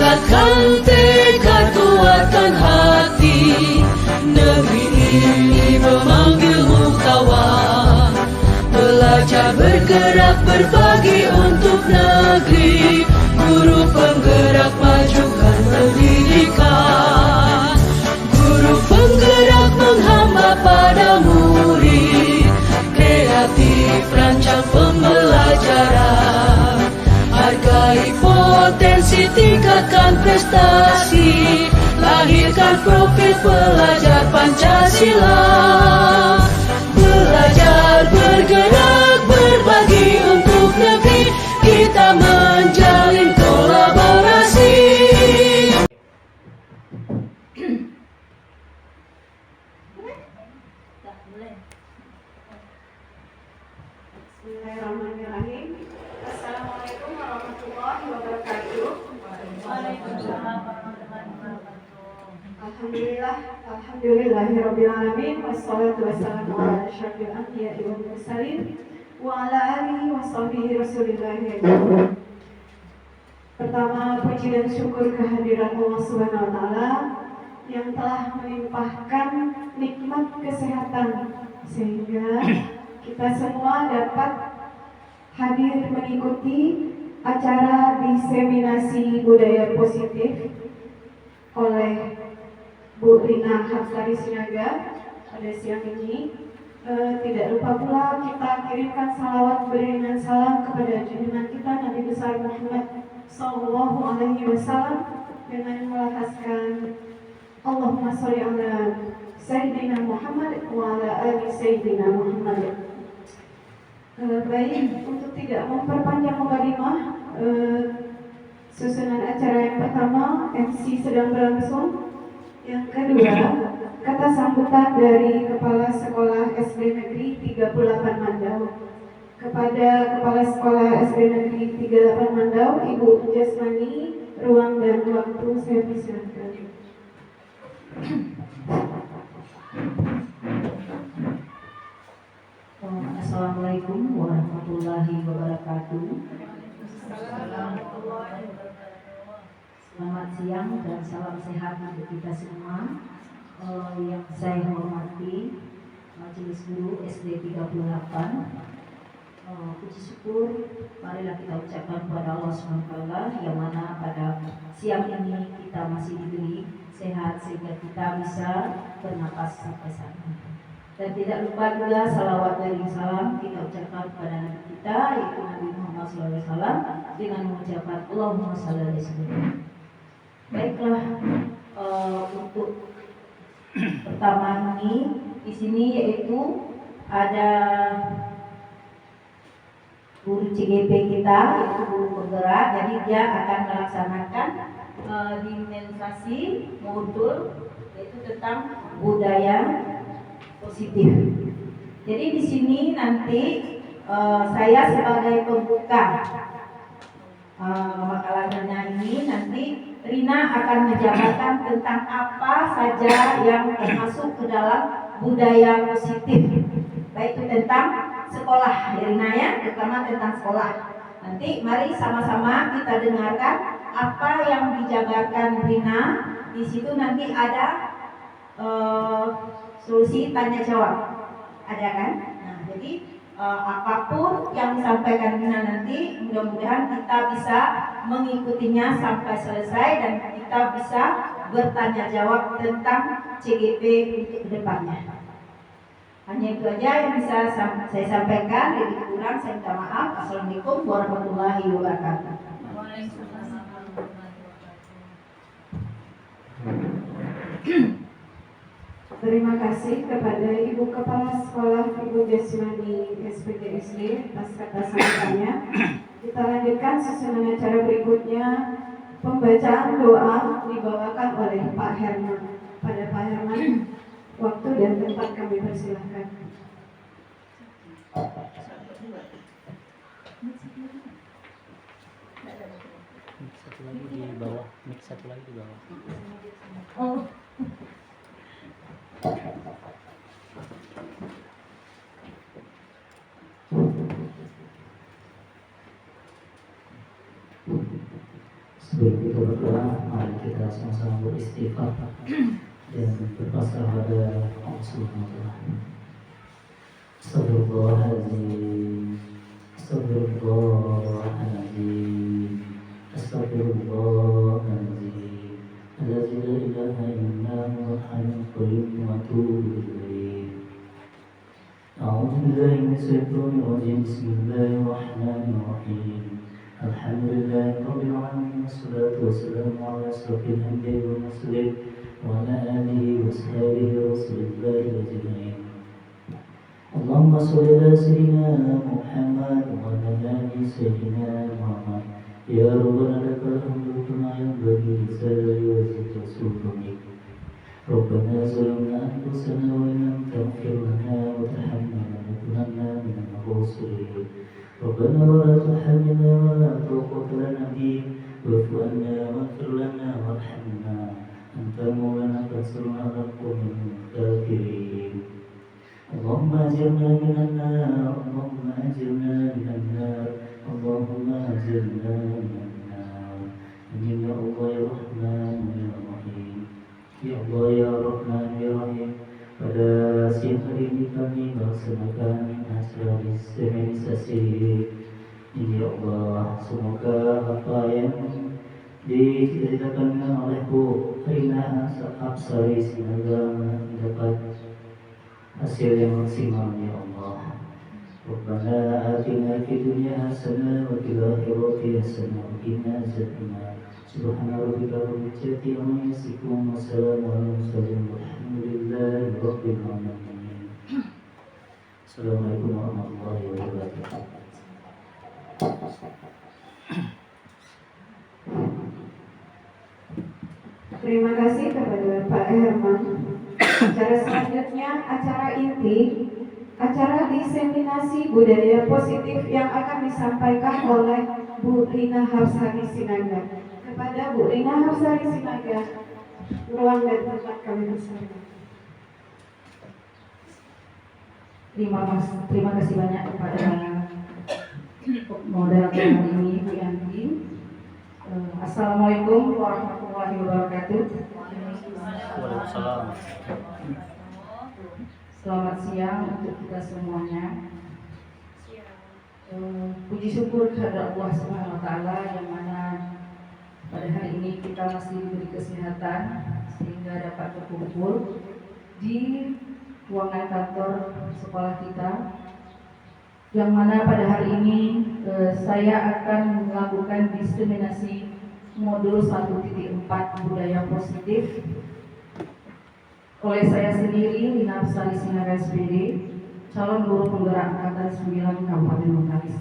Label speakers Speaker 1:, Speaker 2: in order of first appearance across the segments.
Speaker 1: Tingkatkan tekad, kuatkan hati. Negeri ini memanggilmu kawan. Belajar bergerak berbagi untuk negeri. Guru penggerak majukan pendidikan. Guru penggerak menghamba pada murid. Kreatif rancang pembelajaran. Hargai potensi, tingkatkan prestasi. Lahirkan profil pelajar Pancasila. Belajar, bergerak, berbagi untuk negeri. Kita menjalin kolaborasi.
Speaker 2: Bismillahirrahmanirrahim. Assalamualaikum warahmatullahi wabarakatuh.
Speaker 3: Waalaikumsalam warahmatullahi wabarakatuh.
Speaker 2: Alhamdulillahirabbil alamin wassalatu wassalamu ala asyrafil anbiya'i wal mursalin wa ala alihi washabihi rasulillah. Pertama, puji dan syukur kehadirat Allah Subhanahu wa taala yang telah melimpahkan nikmat kesehatan sehingga kita semua dapat hadir mengikuti acara diseminasi budaya positif oleh Bu Rina Hapsari Sinaga pada siang ini. Tidak lupa pula kita kirimkan salawat beriringan salam kepada junjungan kita Nabi besar Muhammad Sallallahu Alaihi Wasallam dengan melafazkan Allahumma sholli ala Sayyidina Muhammad wa ala ali Sayyidina Muhammad. Baik, untuk tidak memperpanjang mukadimah, susunan acara yang pertama MC sedang berlangsung. Yang kedua, kata sambutan dari Kepala Sekolah SD Negeri 38 Mandau. Kepada Kepala Sekolah SD Negeri 38 Mandau, Ibu Jasmani, ruang dan waktu saya persilakan.
Speaker 3: Assalamualaikum warahmatullahi wabarakatuh. Selamat siang dan salam sehat untuk kita semua. Yang saya hormati Majelis Guru SD 38. Puji syukur marilah kita ucapkan kepada Allah SWT yang mana pada siang ini kita masih diberi sehat sehingga kita bisa bernapas sampai saat ini. Dan tidak lupa juga salawat dari salam kita ucapkan kepada Nabi kita yaitu Nabi Muhammad SAW dengan mengucapkan Allahumma shalli alaihi wasallam. Baiklah, untuk pertama ini di sini yaitu ada guru CGP kita yaitu guru penggerak, jadi dia akan melaksanakan dimensiasi modul yaitu tentang budaya positif. Jadi di sini nanti saya sebagai pembuka makalannya ini nanti Rina akan menjabarkan tentang apa saja yang termasuk ke dalam budaya positif, baik itu tentang sekolah, ya Rina ya, terutama tentang sekolah. Nanti mari sama-sama kita dengarkan apa yang dijabarkan Rina. Di situ nanti ada solusi tanya jawab, ada kan? Nah, jadi apapun yang disampaikan Rina nanti, mudah-mudahan kita bisa mengikutinya sampai selesai dan kita bisa bertanya jawab tentang CGP untuk kedepannya. Hanya itu aja yang bisa saya sampaikan. Lebih kurang saya minta maaf. Assalamualaikum warahmatullahi wabarakatuh.
Speaker 1: Waalaikumsalam.
Speaker 2: Terima kasih kepada Ibu Kepala Sekolah Ibu Jasmani SPDSD atas kata sambutannya. Kita lanjutkan susunan acara berikutnya. Pembacaan doa dibawakan oleh Pak Herman. Pada Pak Herman, waktu dan tempat kami persilahkan.
Speaker 4: Satu lagi di bawah, mix satu lagi di bawah.
Speaker 2: Oh.
Speaker 4: Sebelum kita berdoa, mari kita sama-sama beristighfar dan berpasrah pada Allah Subhanahu wa Ta'ala. Astagfirullahaladzim, Astagfirullahaladzim, Astagfirullahaladzim, Alladzi la ilaha illa huwal hayyul qayyum wa atubu ilaih. A'udzu billahi minasyaitonir rajim. Bismillahirrahmanirrahim. Alhamdulillahi rabbil alamin, wassalatu wassalamu ala asyrafil anbiya'i wal mursalin wa ala alihi wa sahbihi rasulillahi ajma'in. Allahumma sholli ala sayyidina Muhammad wa ala ali sayyidina Muhammad. Ya Rabbana lakal hamdu kama yanbaghi li jalali wajhika wa sultanik. Rabbana zalamna anfusana wa in lam taghfir lana wa tarhamna lanakunanna minal khasirin. Rabbana wa la tuhammilna ma la taqata lana bihi wa'fu 'anna waghfir lana warhamna anta maulana fansurna 'alal qawmil kafirin. Allahumma ajirna minan nar, Allahumma ajirna minan nar, Allahumma ajirna minan nar. Amin ya Allah ya Rahman ya Rahim. Ya Allah ya Rahman ya Rahim. Pada siang hari ini kami melaksanakan acara diseminisasi ini ya Allah. Semoga apa yang dicita-citakan oleh Bu Rina Absari Sinaga mendapat hasil yang maksimal ya Allah. Rabbana atina fid dunya hasanah wa fil akhirati hasanah wa qina adzabannar. Subhana rabbika rabbil izzati amma yasifun wa salamun alal mursalin walhamdulillahi rabbil alamin. Assalamualaikum warahmatullahi wabarakatuh.
Speaker 2: Terima kasih kepada Pak Herman. Acara selanjutnya acara inti, acara diseminasi budaya positif yang akan disampaikan oleh Bu Rina Hapsari Sinaga. Kepada Bu Rina Hapsari Sinaga, ruang dan tempat kami bersama.
Speaker 3: Terima kasih banyak kepada moderator hari ini, Bu Yanti. Assalamualaikum warahmatullahi wabarakatuh.
Speaker 4: Waalaikumsalam.
Speaker 3: Selamat siang untuk kita semuanya. Puji syukur kepada Allah Subhanahu wa Ta'ala yang mana pada hari ini kita masih diberi kesehatan sehingga dapat berkumpul di ruangan kantor sekolah kita, yang mana pada hari ini saya akan melakukan diseminasi modul 1.4 budaya positif oleh saya sendiri, Rina Hapsari Sinaga SPD, calon guru penggerak angkatan 9 Kabupaten Bengkalis.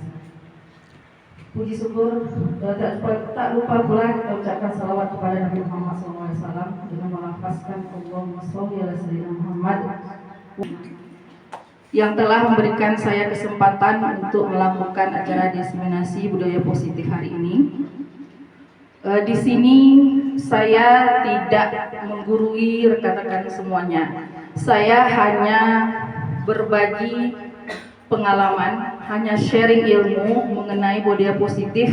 Speaker 3: Puji syukur, tak lupa pula kita ucapkan salawat kepada Nabi Muhammad SAW dengan melafazkan Allahumma sholli ala sayyidina Muhammad yang telah memberikan saya kesempatan untuk melakukan acara diseminasi budaya positif hari ini. Di sini saya tidak menggurui rekan-rekan semuanya. Saya hanya berbagi pengalaman, hanya sharing ilmu mengenai budaya positif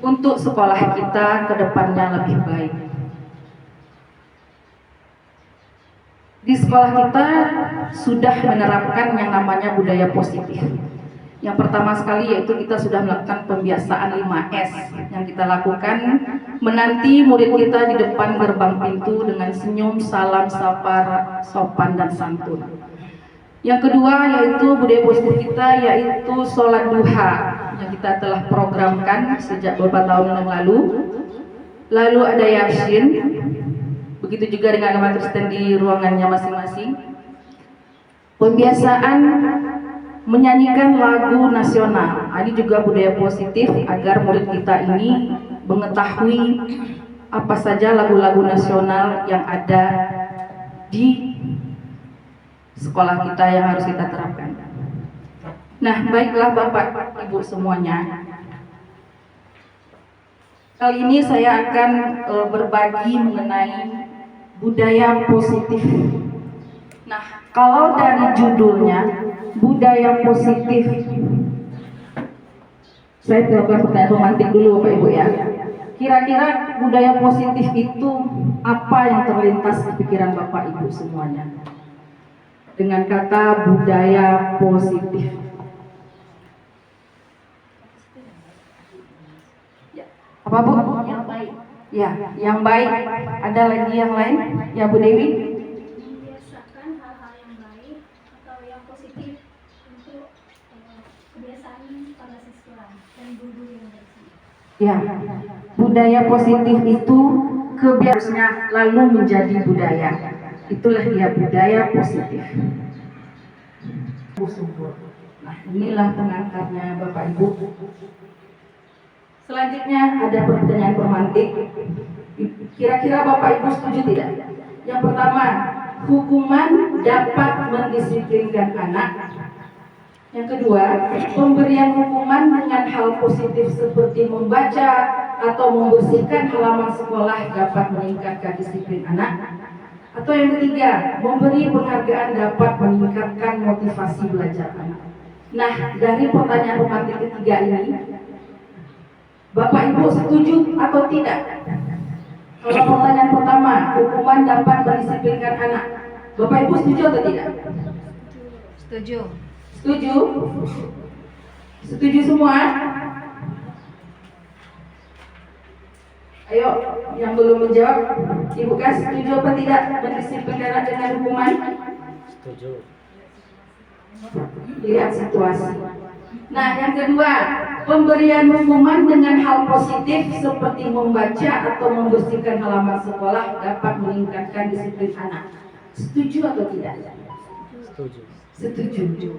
Speaker 3: untuk sekolah kita ke depannya lebih baik. Di sekolah kita sudah menerapkan yang namanya budaya positif. Yang pertama sekali yaitu kita sudah melakukan pembiasaan 5S yang kita lakukan, menanti murid kita di depan gerbang pintu dengan senyum, salam, sapa, sopan dan santun. Yang kedua yaitu budaya positif kita yaitu sholat duha yang kita telah programkan sejak beberapa tahun yang lalu. Lalu ada yasin, begitu juga dengan agama Kristen di ruangannya masing-masing. Pembiasaan menyanyikan lagu nasional, ini juga budaya positif agar murid kita ini mengetahui apa saja lagu-lagu nasional yang ada di sekolah kita yang harus kita terapkan. Nah, baiklah Bapak Ibu semuanya, kali ini saya akan berbagi mengenai budaya positif. Nah, kalau dari judulnya budaya positif, saya melakukan pertanyaan romantik dulu Bapak Ibu ya. Kira-kira budaya positif itu apa yang terlintas di pikiran Bapak Ibu semuanya? Dengan kata budaya positif. Ya, apa Bu?
Speaker 1: Yang baik.
Speaker 3: Ya, yang baik. Ada lagi yang lain? Ya Bu Dewi?
Speaker 5: Membiasakan hal-hal yang baik atau yang positif untuk kebiasaan para siswa dan guru yang bersih.
Speaker 3: Ya, budaya positif itu kebiasaannya lalu menjadi budaya. Itulah dia budaya positif. Nah, inilah pengangkatnya Bapak Ibu. Selanjutnya ada pertanyaan pemantik. Kira-kira Bapak Ibu setuju tidak? Yang pertama, hukuman dapat mendisiplinkan anak. Yang kedua, pemberian hukuman dengan hal positif seperti membaca atau membersihkan halaman sekolah dapat meningkatkan disiplin anak. Atau yang ketiga, memberi penghargaan dapat meningkatkan motivasi belajar anak. Nah, dari pertanyaan pemantik ketiga ini, Bapak Ibu setuju atau tidak? Kalau pertanyaan pertama, hukuman dapat mendisiplinkan anak, Bapak Ibu setuju atau tidak?
Speaker 1: Setuju.
Speaker 3: Setuju? Setuju semua? Ayo, yang belum menjawab, Ibu Kas, setuju apa tidak mendisiplinkan anak dengan hukuman?
Speaker 4: Setuju.
Speaker 3: Lihat situasi. Nah, yang kedua, pemberian hukuman dengan hal positif seperti membaca atau membersihkan halaman sekolah dapat meningkatkan disiplin anak. Setuju atau tidak?
Speaker 4: Setuju.
Speaker 3: Setuju.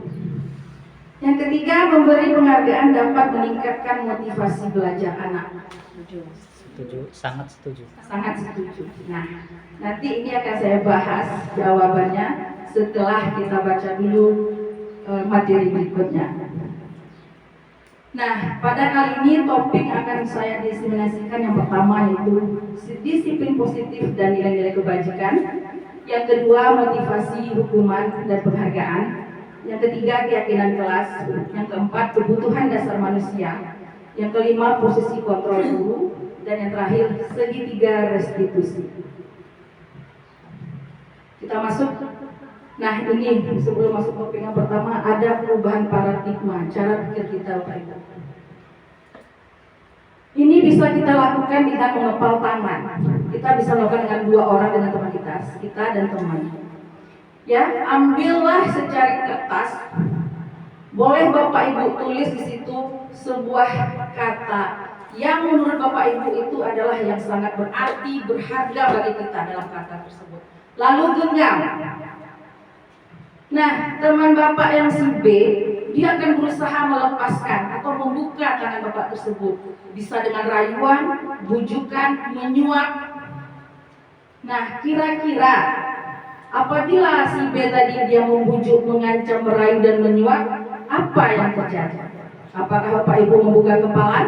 Speaker 3: Yang ketiga, memberi penghargaan dapat meningkatkan motivasi belajar anak.
Speaker 4: Setuju. Sangat setuju.
Speaker 3: Sangat setuju. Nah, nanti ini akan saya bahas jawabannya setelah kita baca dulu materi berikutnya. Nah, pada kali ini topik akan saya diseminasikan yang pertama yaitu disiplin positif dan nilai-nilai kebajikan. Yang kedua, motivasi, hukuman, dan penghargaan. Yang ketiga, keyakinan kelas. Yang keempat, kebutuhan dasar manusia. Yang kelima, posisi kontrol guru. Dan yang terakhir, segitiga restitusi. Kita masuk. Nah, ini sebelum masuk topik yang pertama, ada perubahan paradigma cara pikir kita, Bapak Ibu. Ini bisa kita lakukan dengan mengepal tangan. Kita bisa lakukan dengan dua orang dengan teman kita dan teman. Ya, ambillah secari kertas. Boleh Bapak Ibu tulis di situ sebuah kata yang menurut Bapak Ibu itu adalah yang sangat berarti, berharga bagi kita dalam kata tersebut. Lalu genggam. Nah, teman Bapak yang si B, dia akan berusaha melepaskan atau membuka tangan Bapak tersebut. Bisa dengan rayuan, bujukan, menyuap. Nah, kira-kira apabila si B tadi dia membujuk, mengancam, merayu, dan menyuap, apa yang terjadi? Apakah Bapak Ibu membuka kepala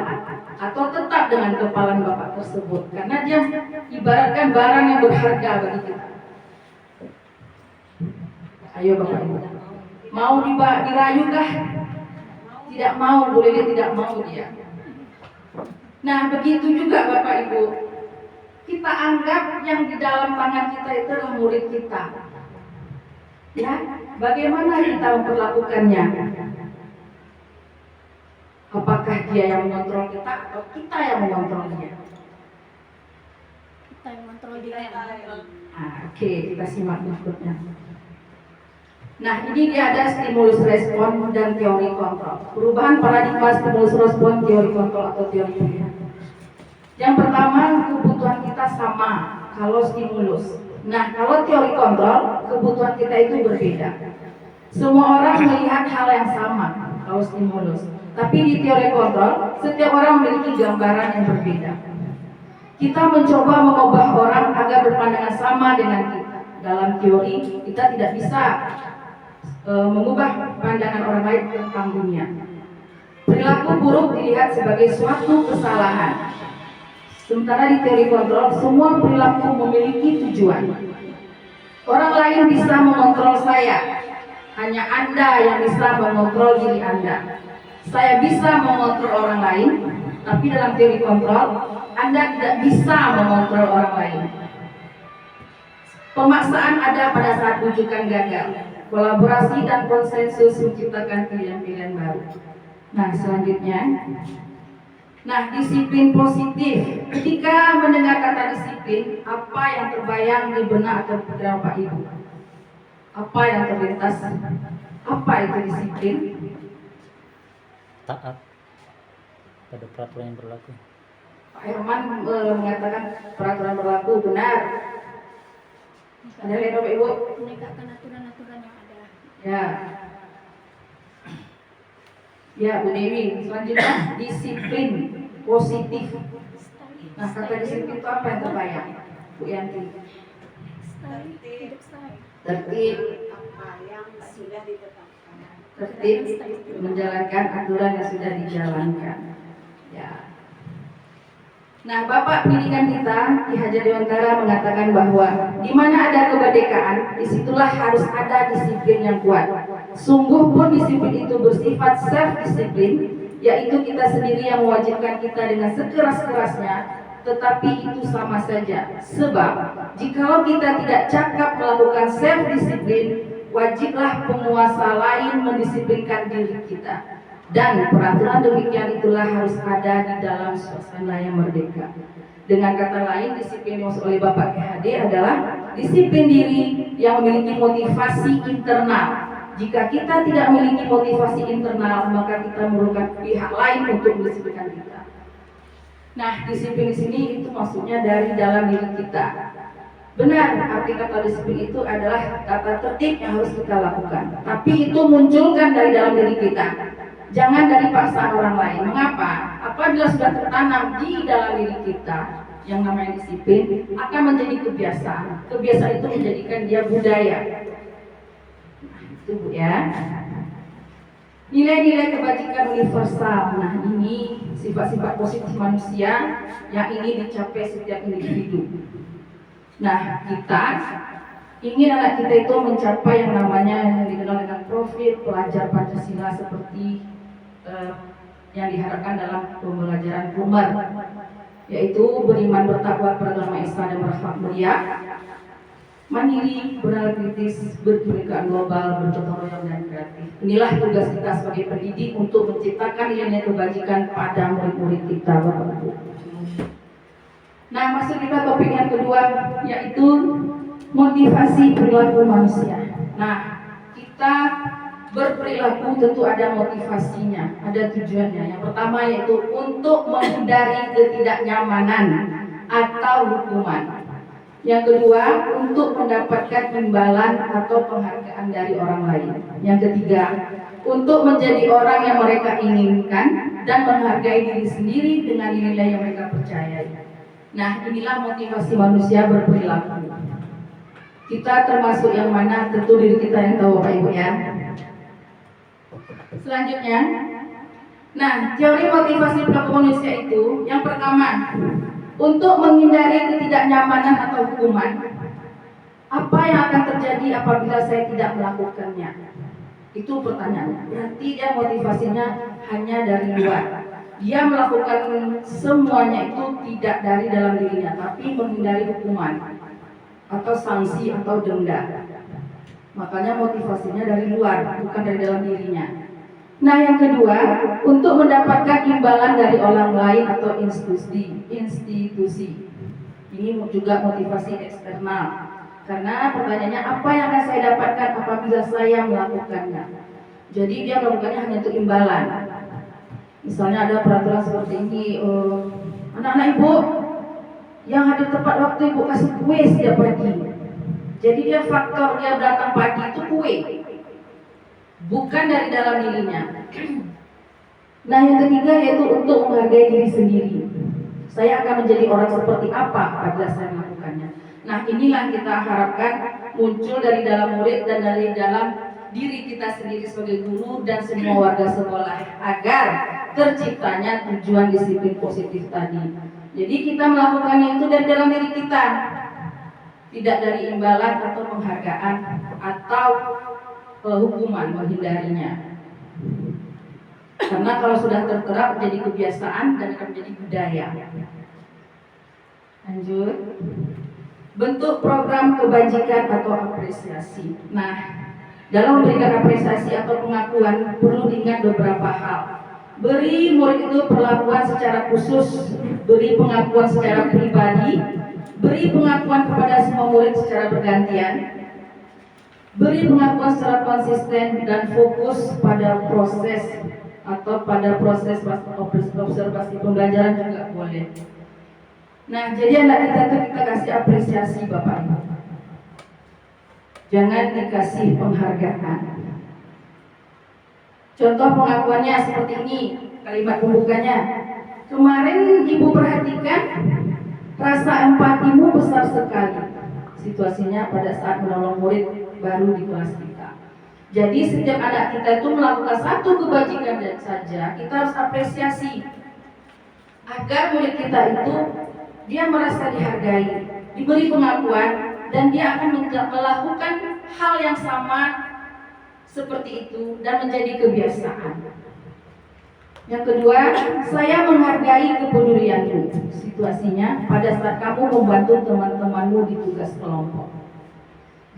Speaker 3: atau tetap dengan kepalan Bapak tersebut? Karena dia ibaratkan barang yang berharga bagi kita. Ayo Bapak Ibu, mau dirayu kah? Tidak mau, boleh tidak mau dia. Nah, begitu juga Bapak Ibu, kita anggap yang di dalam tangan kita itu adalah murid kita. Ya, bagaimana kita memperlakukannya? Apakah dia yang mengontrol kita atau kita yang mengontrol dia?
Speaker 5: Kita yang kontrol dia.
Speaker 3: Oke, kita simak berikutnya. Nah, ini dia ada stimulus respon dan teori kontrol. Perubahan paradigma stimulus respon, teori kontrol atau teori pilihan. Yang pertama, kebutuhan kita sama kalau stimulus. Nah, kalau teori kontrol, kebutuhan kita itu berbeda. Semua orang melihat hal yang sama kalau stimulus. Tapi di teori kontrol, setiap orang memiliki gambaran yang berbeda. Kita mencoba mengubah orang agar berpandangan sama dengan kita. Dalam teori, kita tidak bisa mengubah pandangan orang lain tentang dunia. Perilaku buruk dilihat sebagai suatu kesalahan. Sementara di teori kontrol, semua perilaku memiliki tujuan. Orang lain bisa mengontrol saya, hanya Anda yang bisa mengontrol diri Anda. Saya bisa mengontrol orang lain,
Speaker 6: Tapi dalam teori kontrol, Anda tidak bisa mengontrol orang lain. Pemaksaan ada pada saat rujukan gagal. Kolaborasi dan konsensus menciptakan pilihan-pilihan baru. Nah, selanjutnya, disiplin positif. Ketika mendengar kata disiplin, apa yang terbayang di benak atau pikiran Bapak Ibu? Apa yang terlintas? Apa itu disiplin?
Speaker 4: Taat pada peraturan yang berlaku.
Speaker 6: Pak Herman mengatakan peraturan berlaku, benar. Ada lihat Bapak Ibu?
Speaker 5: Menegakkan aturan-aturan yang ada.
Speaker 6: Ya. Ya, Bu Dewi. Selanjutnya, disiplin positif. Nah, kata disiplin itu apa yang terbayang? Bu Yanti.
Speaker 5: Hidup style.
Speaker 6: Tertib,
Speaker 2: Apa yang sudah ditetapkan.
Speaker 6: tertib, menjalankan aturan yang sudah dijalankan. Ya. Nah, Bapak pendidikan kita Ki Hajar Dewantara mengatakan bahwa di mana ada kemerdekaan, disitulah harus ada disiplin yang kuat. Sungguh pun disiplin itu bersifat self-disiplin, yaitu kita sendiri yang mewajibkan kita dengan sekeras-kerasnya, tetapi itu sama saja. Sebab, jikalau kita tidak cakap melakukan self-disiplin, wajiblah penguasa lain mendisiplinkan diri kita. Dan peraturan demikian itulah harus ada di dalam suasana yang merdeka. Dengan kata lain, disiplin yang dimaksud oleh Bapak KHD adalah disiplin diri yang memiliki motivasi internal. Jika kita tidak memiliki motivasi internal, maka kita memerlukan pihak lain untuk mendisiplinkan kita. Nah, disiplin di sini itu maksudnya dari dalam diri kita. Benar, arti kata disiplin itu adalah kata tertib yang harus kita lakukan. Tapi itu munculkan dari dalam diri kita. Jangan dari paksaan orang lain. Mengapa? Apabila sudah tertanam di dalam diri kita yang namanya disiplin, akan menjadi kebiasaan. Kebiasaan itu menjadikan dia budaya. Nah, itu Bu ya. Nilai-nilai kebajikan universal. Nah, ini sifat-sifat positif manusia yang ingin dicapai setiap individu. Nah, kita ingin anak kita itu mencapai yang namanya yang dikenal dengan profil pelajar Pancasila seperti yang diharapkan dalam pembelajaran primer, yaitu beriman, bertakwa, beragama Islam dan berakhlak mulia, mandiri, beranalitis, berkebinekaan global, bergotong royong dan kreatif. Inilah tugas kita sebagai pendidik untuk menciptakan nilai kebajikan pada murid-murid kita, Bapak Ibu. Nah, masuk kita topik yang kedua, yaitu motivasi perilaku manusia. Nah, kita berperilaku tentu ada motivasinya, ada tujuannya. Yang pertama yaitu untuk menghindari ketidaknyamanan atau hukuman. Yang kedua, untuk mendapatkan imbalan atau penghargaan dari orang lain. Yang ketiga, untuk menjadi orang yang mereka inginkan dan menghargai diri sendiri dengan nilai yang mereka percayai. Nah, inilah motivasi manusia berperilaku. Kita termasuk yang mana, tentu diri kita yang tahu, Bapak Ibu ya. Selanjutnya, nah, teori motivasi perilaku manusia itu yang pertama, untuk menghindari ketidaknyamanan atau hukuman. Apa yang akan terjadi apabila saya tidak melakukannya? Itu pertanyaannya. Berarti dia motivasinya hanya dari luar. Dia melakukan semuanya itu tidak dari dalam dirinya, tapi menghindari hukuman atau sanksi atau denda. Makanya motivasinya dari luar, bukan dari dalam dirinya. Nah, yang kedua, untuk mendapatkan imbalan dari orang lain atau institusi. Ini juga motivasi eksternal. Karena pertanyaannya, apa yang akan saya dapatkan apabila saya melakukannya? Jadi dia melakukannya hanya untuk imbalan. Misalnya ada peraturan seperti ini, anak-anak ibu yang hadir tepat waktu ibu kasih kue setiap pagi. Jadi dia faktor dia datang pagi itu kue, bukan dari dalam dirinya. Nah, yang ketiga yaitu untuk menghargai diri sendiri. Saya akan menjadi orang seperti apa apabila saya melakukannya. Nah, inilah kita harapkan muncul dari dalam murid dan dari dalam diri kita sendiri sebagai guru dan semua warga sekolah, agar terciptanya tujuan disiplin positif tadi. Jadi kita melakukannya itu dari dalam diri kita, tidak dari imbalan atau penghargaan atau hukuman, menghindarinya. Karena kalau sudah terterap jadi kebiasaan dan akan menjadi budaya. Lanjut. Bentuk program kebajikan atau apresiasi. Nah, dalam memberikan apresiasi atau pengakuan perlu diingat beberapa hal. Beri murid itu perlakuan secara khusus, beri pengakuan secara pribadi, beri pengakuan kepada semua murid secara bergantian, beri pengakuan secara konsisten dan fokus pada proses atau pada proses observasi pembelajaran juga boleh. Nah, jadi anak kita tuh kita kasih apresiasi Bapak Ibu. Jangan dikasih penghargaan. Contoh pengakuannya seperti ini, kalimat pembukanya. Kemarin Ibu perhatikan rasa empatimu besar sekali. Situasinya pada saat menolong murid baru di kelas kita. Jadi setiap anak kita itu melakukan satu kebajikan saja, kita harus apresiasi agar murid kita itu dia merasa dihargai, diberi pengakuan, dan dia akan melakukan hal yang sama seperti itu dan menjadi kebiasaan. Yang kedua, saya menghargai kepedulianmu. Situasinya pada saat kamu membantu teman-temanmu di tugas kelompok.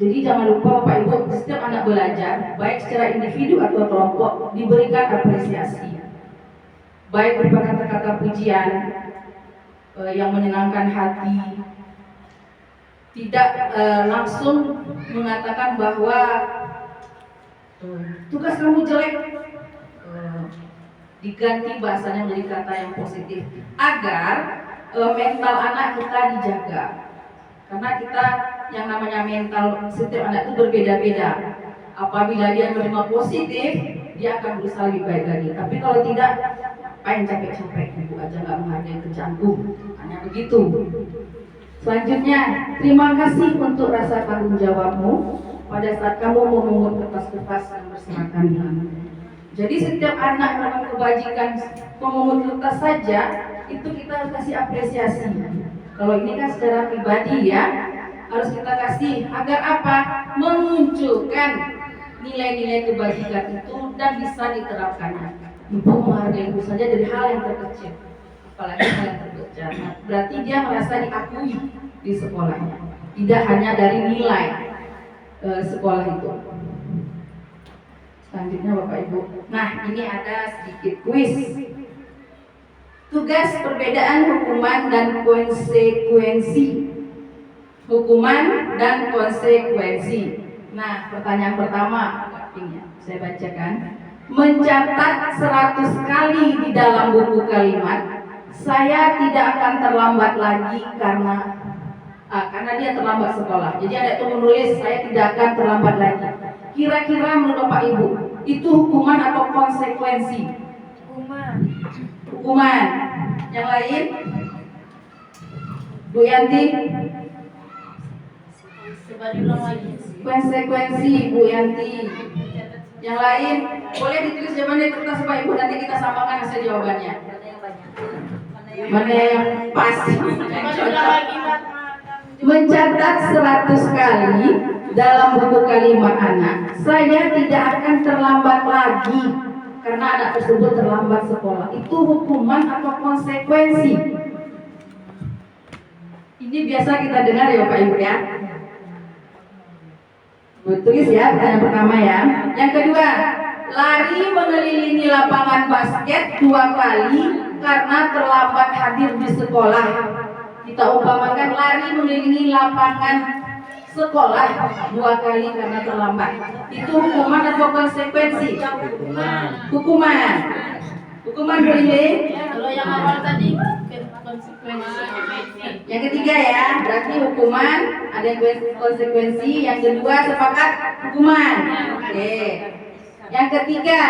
Speaker 6: Jadi jangan lupa Bapak Ibu, setiap anak belajar, baik secara individu atau kelompok, diberikan apresiasi. Baik berupa kata-kata pujian yang menyenangkan hati, tidak langsung mengatakan bahwa tugas kamu jelek, diganti bahasanya menjadi kata yang positif agar mental anak kita dijaga. Karena kita yang namanya mental setiap anak itu berbeda-beda. Apabila dia menerima positif, dia akan berusaha lebih baik lagi. Tapi kalau tidak, pengen capek-capek, Ibu aja nggak menghargai kerjaanku. Hanya begitu. Selanjutnya, terima kasih untuk rasa tanggung jawabmu pada saat kamu memungut kertas-kertas yang berserakan ini. Jadi setiap anak melakukan kebajikan memungut kertas saja, itu kita harus kasih apresiasi. Kalau ini kan secara pribadi ya, harus kita kasih agar apa? Menmunculkan nilai-nilai kebajikan itu dan bisa diterapkannya. Ibu menghargai itu saja dari hal yang terkecil, apalagi hal yang terbesar. Berarti dia merasa diakui di sekolahnya, tidak hanya dari nilai sekolah itu. Selanjutnya Bapak Ibu. Nah, ini ada sedikit kuis. Tugas perbedaan hukuman dan konsekuensi. Hukuman dan konsekuensi. Nah, pertanyaan pertama, saya bacakan. Mencatat 100 kali di dalam buku kalimat, saya tidak akan terlambat lagi karena dia terlambat sekolah. Jadi ada itu menulis saya tidak akan terlambat lagi. Kira-kira menurut Bapak Ibu, itu hukuman atau konsekuensi? Hukuman. Yang lain? Bu Yanti? Konsekuensi Bu Yanti. Yang lain? Boleh ditulis jawabannya di kertas Bapak Ibu, nanti kita samakan hasil jawabannya. Mana yang pas? Mencatat 100 kali dalam buku kalimat anak, saya tidak akan terlambat lagi karena anak tersebut terlambat sekolah. Itu hukuman atau konsekuensi? Ini biasa kita dengar ya Bapak Ibu ya. Tulis ya, pertanyaan pertama ya. Yang kedua, lari mengelilingi lapangan basket 2 kali karena terlambat hadir di sekolah. Kita umpamakan lari mengelilingi lapangan sekolah 2 kali karena terlambat. Itu hukuman atau konsekuensi? Hukuman. Hukuman boleh?
Speaker 1: Kalau yang awal tadi konsekuensi.
Speaker 6: Yang ketiga ya, berarti hukuman, ada konsekuensi. Yang kedua sepakat hukuman. Oke. Yang ketiga,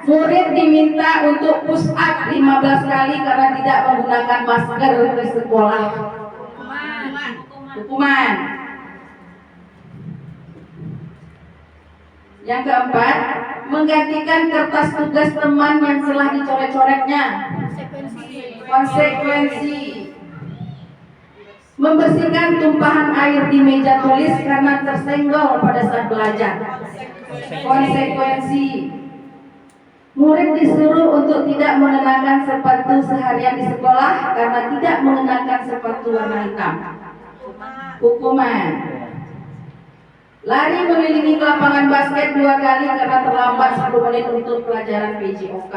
Speaker 6: murid diminta untuk push up 15 kali karena tidak menggunakan masker di sekolah. Hukuman. Yang keempat, menggantikan kertas tugas teman yang telah dicoret-coretnya. Konsekuensi. Membersihkan tumpahan air di meja tulis karena tersenggol pada saat belajar. Konsekuensi. Murid disuruh untuk tidak mengenakan sepatu seharian di sekolah karena tidak mengenakan sepatu warna hitam. Hukuman. Lari mengelilingi lapangan basket 2 kali karena terlambat 10 menit untuk pelajaran PJOK.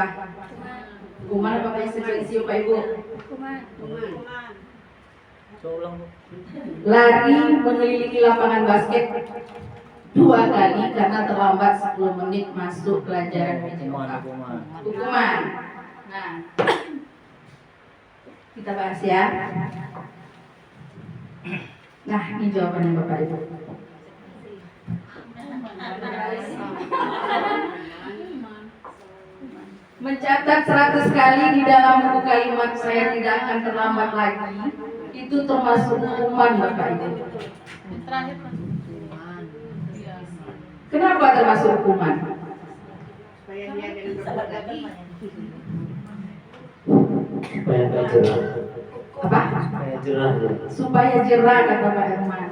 Speaker 6: Hukuman apa konsekuensi Bapak Ibu?
Speaker 5: Hukuman.
Speaker 6: Lari mengelilingi lapangan basket 2 kali karena terlambat 10 menit masuk pelajaran PJOK. Hukuman. Nah, kita bahas ya. Nah, ini jawabannya Bapak Ibu. Mencatat 100 kali di dalam buku kalimat saya tidak akan terlambat lagi, itu termasuk hukuman Bapak Ibu.
Speaker 1: Terakhir Mas.
Speaker 6: Kenapa termasuk hukuman?
Speaker 4: Supaya nggak jerah.
Speaker 6: Apa?
Speaker 4: Supaya jerah ya.
Speaker 6: Supaya jerah kata Pak Herman.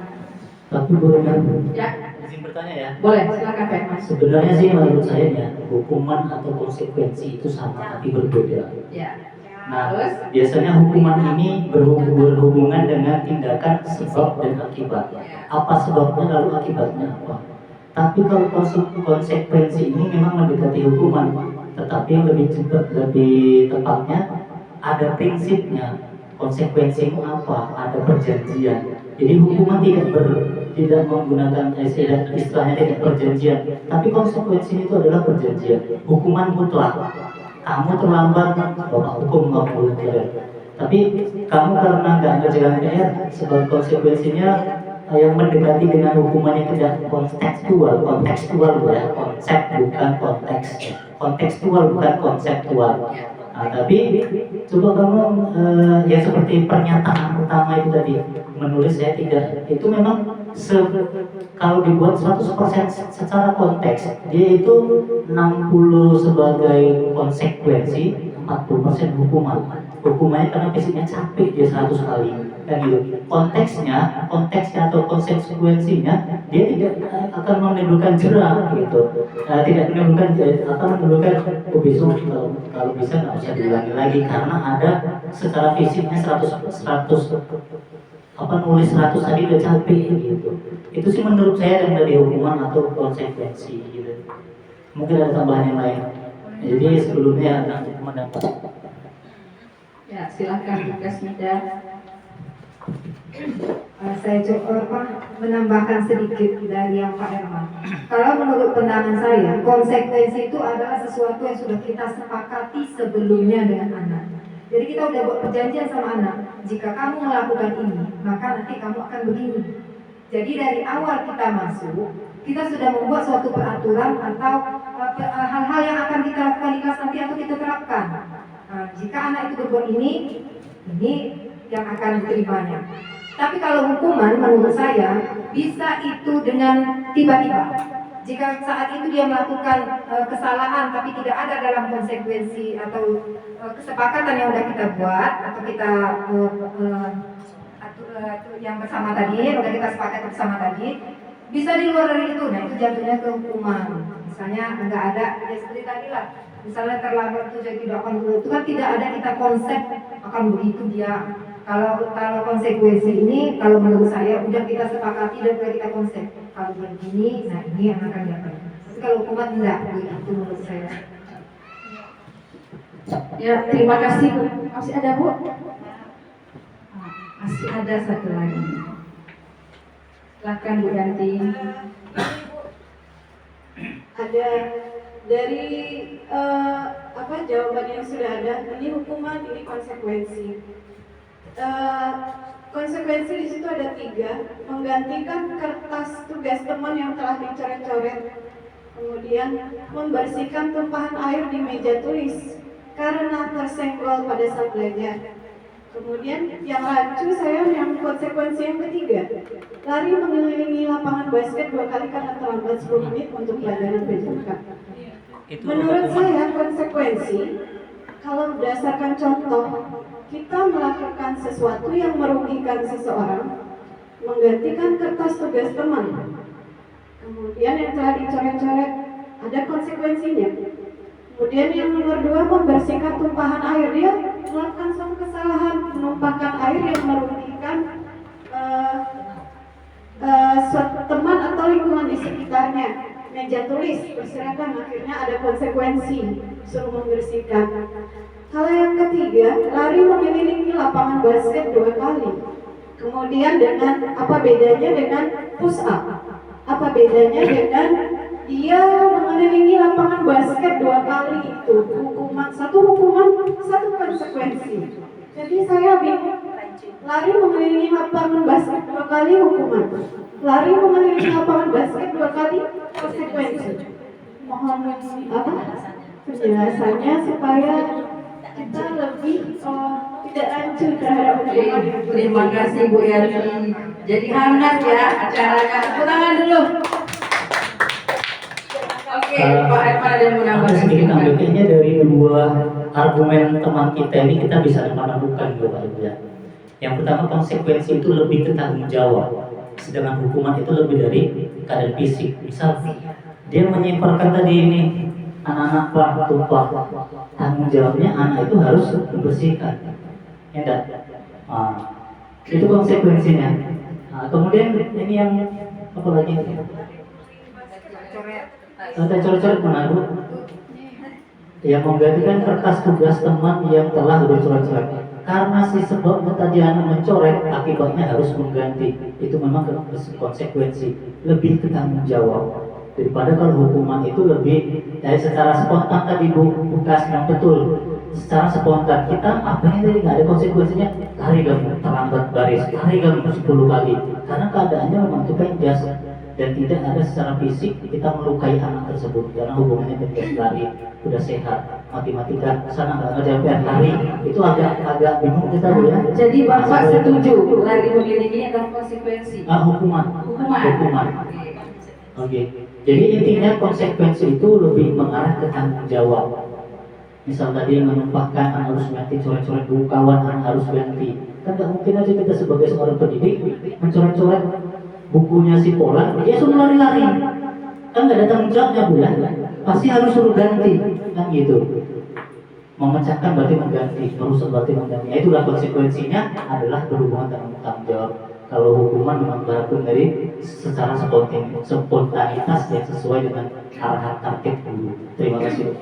Speaker 4: Tapi benar.
Speaker 6: Ya,
Speaker 4: Izin bertanya ya.
Speaker 6: boleh silakan Pak Herman.
Speaker 4: Sebenarnya sih menurut saya ya, hukuman atau konsekuensi itu sama tapi berbeda.
Speaker 6: Ya.
Speaker 4: Nah,
Speaker 6: Terus?
Speaker 4: biasanya hukuman ini berhubungan dengan tindakan sebab dan akibat. Apa sebabnya lalu akibatnya apa? Tapi kalau konsekuensi ini memang mendekati hukuman, tetapi lebih tepatnya ada prinsipnya. Konsekuensi itu apa? Ada perjanjian. Jadi hukuman tidak menggunakan istilahnya tidak perjanjian, tapi konsekuensi itu adalah perjanjian. Hukuman mutlak. Kamu terlambat, bapak hukum nggak boleh jalan. Tapi kamu karena nggak ngerjakan PR, sebagai konsekuensinya yang mendekati dengan hukuman yang tidak kontekstual ya, konsep bukan konteks, kontekstual bukan konseptual. Nah, tapi coba kamu ya seperti pernyataan pertama itu tadi, menulis saya tidak, itu memang kalau dibuat 100% secara konteks, dia itu 60 sebagai konsekuensi, 40% hukuman. Hukumannya karena fisiknya capek dia 100 kali kan gitu. Konteksnya atau konsekuensinya dia tidak akan menimbulkan jerah gitu. Tidak menimbulkan besok kalau bisa nggak usah diulangi lagi karena ada secara fisiknya 100 nulis 100 tadi udah capek gitu. Itu sih menurut saya yang dari hukuman atau konsekuensi gitu. Mungkin ada tambahan yang lain. Jadi sebelumnya ada hukuman dan
Speaker 6: Ya, silakan tugas Mida.
Speaker 3: Saya coba menambahkan sedikit dari yang Pak Herman. Kalau menurut pandangan saya, konsekuensi itu adalah sesuatu yang sudah kita sepakati sebelumnya dengan anak. Jadi kita udah buat perjanjian sama anak, jika kamu melakukan ini, maka nanti kamu akan begini. Jadi dari awal kita masuk, kita sudah membuat suatu peraturan atau hal-hal yang akan kita lakukan di kelas nanti atau kita terapkan. Jika anak itu berbuat ini yang akan diterimanya. Tapi kalau hukuman menurut saya bisa itu dengan tiba-tiba. Jika saat itu dia melakukan kesalahan tapi tidak ada dalam konsekuensi atau kesepakatan yang sudah kita buat atau kita yang bersama tadi, udah kita sepakat bersama tadi, bisa di luar dari itu. Nah itu jatuhnya ke hukuman. Misalnya nggak ada, ya seperti tadi lah. Misalnya terlambat itu saya tidak akan dulu. Itu kan tidak ada kita konsep akan begitu dia. Kalau konsekuensi ini, kalau menurut saya udah kita sepakati dan udah kita konsep. Kalau begini, nah ini yang akan diapain. Tapi kalau hukuman enggak, itu menurut saya.
Speaker 6: Ya, terima kasih Bu. Masih ada Bu? Masih ada satu lagi. Silakan Bu Yanti.
Speaker 2: Ada dari jawaban yang sudah ada, ini hukuman, ini konsekuensi. Konsekuensi di situ ada 3, menggantikan kertas tugas teman yang telah dicoret-coret, kemudian membersihkan tumpahan air di meja tulis karena tersenggol pada saat belajar. Kemudian yang rancu saya yang konsekuensi yang ketiga, lari mengelilingi lapangan basket 2 kali karena terlambat 10 menit untuk pelajaran PJOK. Menurut saya konsekuensi, kalau berdasarkan contoh, kita melakukan sesuatu yang merugikan seseorang, menggantikan kertas tugas teman, kemudian yang telah dicoret-coret, ada konsekuensinya. Kemudian yang nomor 2, membersihkan tumpahan air. Dia melakukan suatu kesalahan, menumpahkan air yang merugikan suatu teman atau lingkungan di sekitarnya. Meja tulis berserakan, akhirnya ada konsekuensi, suruh membersihkan. Hal yang ketiga, lari mengelilingi lapangan basket 2 kali. Kemudian apa bedanya dengan push up? Apa bedanya dengan dia mengelilingi lapangan basket 2 kali itu? Satu hukuman, satu konsekuensi. Jadi saya bingung. Lari mengelilingi lapangan basket 2 kali hukuman. Lari mengelilingi lapangan basket 2 kali konsekuensi. Mohon penjelasannya supaya kita lebih tidak rancu terhadap hukuman itu.
Speaker 6: Terima kasih Bu Erni. Jadi hangat ya acaranya. Tepuk tangan dulu. Oke, Pak Irfan ada yang menambah
Speaker 4: Aku sedikit ambil kayaknya dari 2 argumen teman kita ini kita bisa menemukan Bapak Ibu ya. Yang pertama, konsekuensi itu lebih ke tanggung jawab, sedangkan hukuman itu lebih dari keadaan fisik. Misal dia menyimpulkan tadi ini anak-anak tumpah, tanggung jawabnya anak itu harus membersihkan, ya enggak? Itu konsekuensinya. Kemudian ini yang apa lagi? Coret-coret menaruh yang menggantikan kertas tugas teman yang telah bercoret-coret. Karena si sebabnya tadi anak mencoret, akibatnya harus mengganti. Itu memang konsekuensi, lebih ke tanggung jawab. Daripada kalau hukuman itu lebih dari secara spontan tadi bukas yang betul. Secara spontan kita apa yang tadi nggak ada konsekuensinya, lari kamu terlambat baris, lari kamu 10 kali. Karena keadaannya memang itu kan biasa dan tidak ada secara fisik kita melukai anak tersebut karena hubungannya dengan lari udah sehat. Matematika sana nggak ngajar lari itu agak bingung kita Bu ya.
Speaker 6: Jadi Bapak setuju lari mengelilingi adalah konsekuensi.
Speaker 4: Hukuman. Oke. Jadi intinya konsekuensi itu lebih mengarah ke tanggung jawab. Misal tadi menumpahkan anak harus ganti, coret-coret buku kawan anak harus ganti. Kan nggak mungkin aja kita sebagai seorang pendidik mencoret-coret bukunya si Pola, dia suruh lari-lari. Kan nggak ada tanggung jawabnya Bu ya. Pasti harus suruh ganti, kan gitu. Memecahkan berarti mengganti, merusak berarti mengganti. Itulah konsekuensinya adalah berhubungan dengan tanggung jawab. Kalau hukuman memang berlaku dari secara spontanitas yang sesuai dengan arahan target dulu. Terima kasih.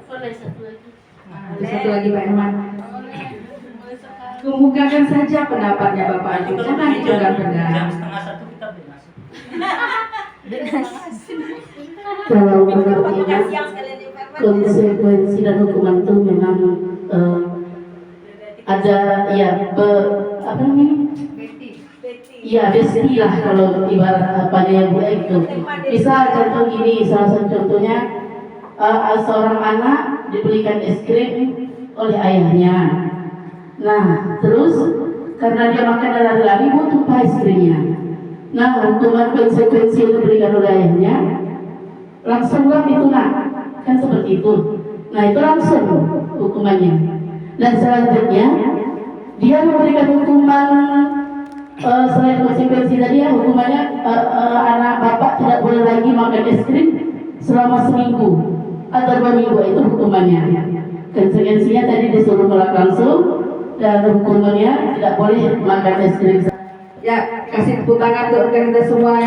Speaker 1: Boleh satu lagi.
Speaker 6: Satu lagi Pak Irman.
Speaker 1: Boleh sekali.
Speaker 6: Kemukakan saja pendapatnya Bapak Andi. Jangan dipegang-pegang.
Speaker 4: Jam 12:30 kita bebas.
Speaker 7: Kalau menurutnya konsekuensi dan hukuman itu memang ada ya apa namanya? Iya, besti lah kalau ibarat apanya yang buat itu. Misal contoh gini, salah satu contohnya seorang anak diberikan es krim oleh ayahnya. Nah, terus karena dia makan lari-lari, tumpah es krimnya. Nah, hukuman konsekuensi yang diberikan oleh ayahnya langsung itu kan seperti itu. Nah, itu langsung hukumannya. Dan selanjutnya dia memberikan hukuman selain konsekuensi tadi ya, hukumannya anak bapak tidak boleh lagi makan es krim selama seminggu atau 2 minggu, itu hukumannya. Konsekuensinya tadi disuruh melak langsung dan hukumannya tidak boleh makan es krim.
Speaker 6: Ya, kasih tepuk tangan untuk rekan kita semua.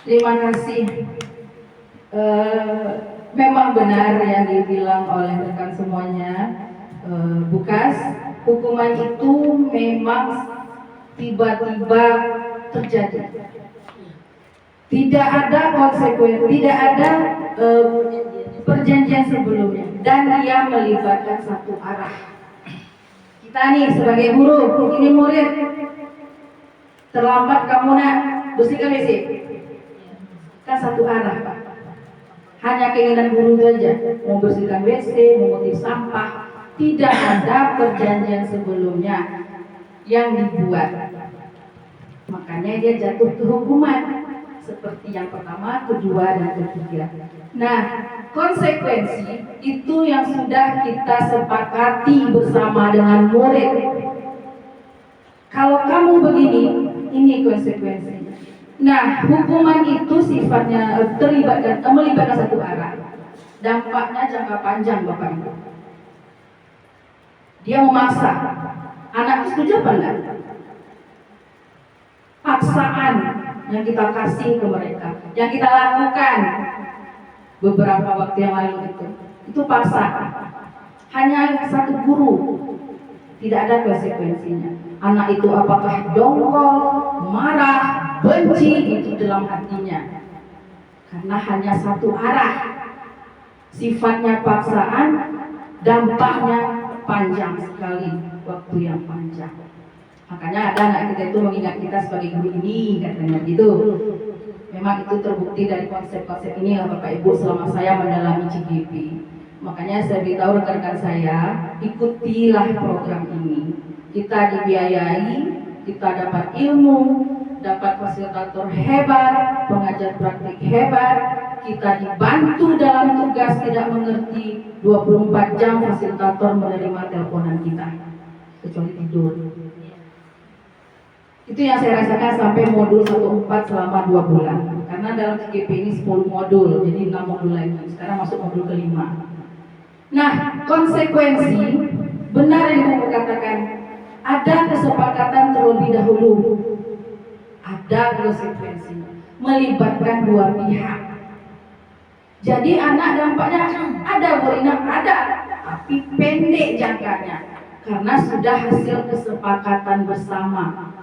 Speaker 6: Terima kasih. Memang benar yang dibilang oleh rekan semuanya, Bukas, hukuman itu memang tiba-tiba terjadi. Tidak ada konsekuensi, tidak ada perjanjian sebelumnya, dan dia melibatkan satu arah. Kita nih sebagai guru, ini murid, terlambat kamu nak bersihkan WC, kan satu arah Pak. Hanya keinginan guru saja, mau bersihkan WC, mengutip sampah. Tidak ada perjanjian sebelumnya yang dibuat. Makanya dia jatuh ke hukuman seperti yang pertama, kedua, dan ketiga. Nah, konsekuensi itu yang sudah kita sepakati bersama dengan murid. Kalau kamu begini, ini konsekuensinya. Nah, hukuman itu sifatnya melibatkan satu arah. dampaknya jangka panjang Bapak Ibu. Dia memaksa. Anak setuju apa enggak? Paksaan yang kita kasih ke mereka, yang kita lakukan beberapa waktu yang lalu itu paksa. Hanya satu guru, tidak ada konsekuensinya. Anak itu apakah dongkol, marah, benci, itu dalam hatinya. Karena hanya satu arah. Sifatnya paksaan, dampaknya panjang sekali, waktu yang panjang. Makanya ada anak kita itu mengingat kita sebagai guru ini, katanya gitu. Memang itu terbukti dari konsep-konsep ini lah Bapak Ibu selama saya mendalami CGP. Makanya saya beritahu rekan-rekan saya, ikutilah program ini. Kita dibiayai, kita dapat ilmu, dapat fasilitator hebat, pengajar praktik hebat, kita dibantu dalam tugas tidak mengerti, 24 jam fasilitator menerima teleponan kita, kecuali tidur. Itu yang saya rasakan sampai modul 14 selama 2 bulan. Karena dalam CGP ini 10 modul, jadi 6 modul lagi. Sekarang masuk modul kelima. Nah, konsekuensi benar yang Ibu katakan, ada kesepakatan terlebih dahulu. Ada konsekuensi melibatkan dua pihak. Jadi anak dampaknya ada, Bu Rina, ada, tapi pendek jangkanya karena sudah hasil kesepakatan bersama.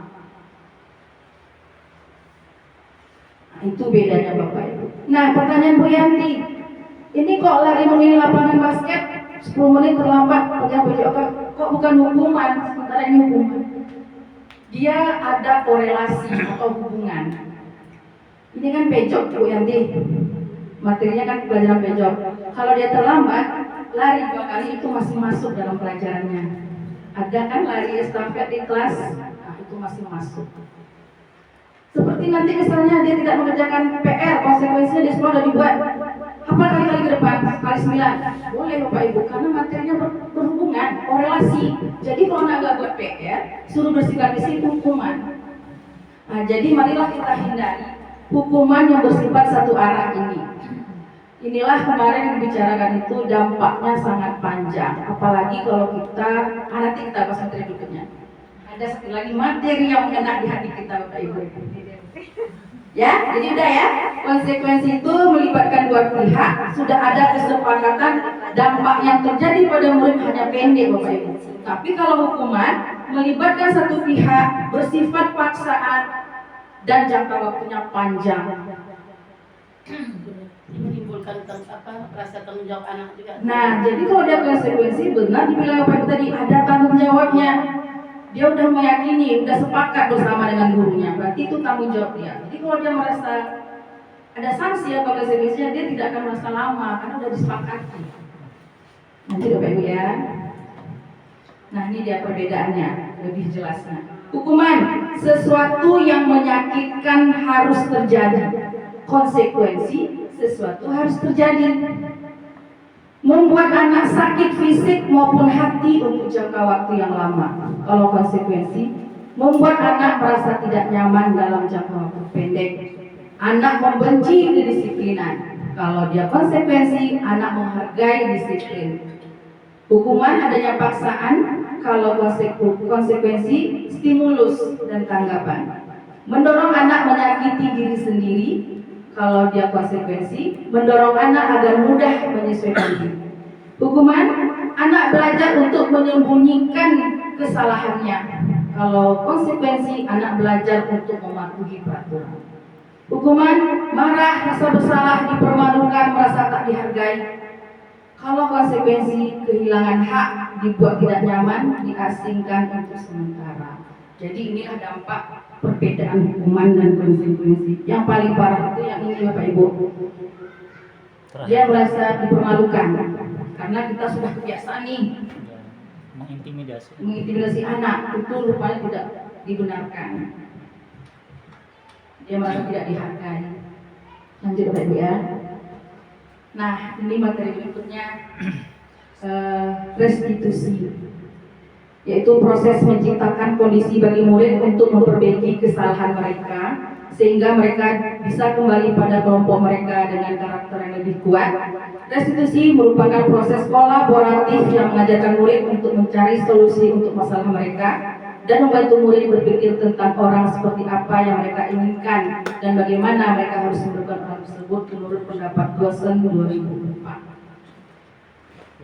Speaker 6: Itu bedanya Bapak Ibu. Nah, pertanyaan Bu Yanti, ini kok lari mengenai lapangan basket 10 menit terlambat, kok bukan hukuman, sementara ini hukuman. Dia ada korelasi atau hubungan. Ini kan pejok Bu Yanti, materinya kan pelajaran pejok. Kalau dia terlambat, lari 2 kali itu masih masuk dalam pelajarannya. Ada kan lari estafet di kelas, nah itu masih masuk. Seperti nanti misalnya dia tidak mengerjakan PR, konsekuensinya di sekolah sudah dibuat. Apa kali-kali ke depan? Kali 9. Boleh Bapak Ibu, karena materinya berhubungan, korelasi. Jadi kalau anak nggak buat PR, suruh bersifat isi hukuman. Nah, jadi marilah kita hindari hukuman yang bersifat satu arah ini. Inilah kemarin yang dibicarakan itu dampaknya sangat panjang. Apalagi kalau kita, nanti kita bahas materi berikutnya. Ada satu lagi materi yang mengena di hati kita Bapak Ibu. Ya, jadi udah ya. Konsekuensi itu melibatkan dua pihak. Sudah ada kesepakatan, dampak yang terjadi pada murid hanya pendek Bapak Ibu. Tapi kalau hukuman melibatkan satu pihak, bersifat paksaan dan jangka waktunya panjang.
Speaker 1: Menimbulkan rasa tanggung jawab anak juga.
Speaker 6: Nah, jadi kalau dia konsekuensi benar dibilang Bapak Ibu tadi ada tanggung jawabnya. Dia udah meyakini, udah sepakat bersama dengan gurunya, berarti itu tanggung jawab dia. Jadi kalau dia merasa ada sanksi atau konsekuensinya, dia tidak akan merasa lama karena udah disepakati. Nanti Bapak Ibu ya. Nah, ini dia perbedaannya, lebih jelasnya. Hukuman, sesuatu yang menyakitkan harus terjadi. Konsekuensi, sesuatu harus terjadi. Membuat anak sakit fisik maupun hati untuk jangka waktu yang lama. Kalau konsekuensi, membuat anak merasa tidak nyaman dalam jangka waktu pendek. Anak membenci kedisiplinan. Kalau dia konsekuensi, anak menghargai disiplin. Hukuman adanya paksaan. Kalau konsekuensi, stimulus dan tanggapan. Mendorong anak menyakiti diri sendiri. Kalau dia konsekuensi, mendorong anak agar mudah menyesuaikan diri. Hukuman, anak belajar untuk menyembunyikan kesalahannya. Kalau konsekuensi, anak belajar untuk mematuhi peraturan. Hukuman, marah, rasa bersalah, dipermalukan, merasa tak dihargai. Kalau konsekuensi, kehilangan hak, dibuat tidak nyaman, diasingkan untuk sementara. Jadi inilah dampak perbedaan hukuman dan konsekuensi. Yang paling parah itu yang ini Bapak Ibu. Dia merasa dipermalukan karena kita sudah kebiasaan nih mengintimidasi anak, itu rupanya tidak dibenarkan. Dia merasa tidak dihargai. Lanjut Bapak Ibu ya. Nah, ini materi berikutnya restitusi, yaitu proses menciptakan kondisi bagi murid untuk memperbaiki kesalahan mereka sehingga mereka bisa kembali pada kelompok mereka dengan karakter yang lebih kuat Restitusi merupakan proses kolaboratif yang mengajarkan murid untuk mencari solusi untuk masalah mereka dan membantu murid berpikir tentang orang seperti apa yang mereka inginkan dan bagaimana mereka harus melakukan hal tersebut menurut pendapat dosen 2004.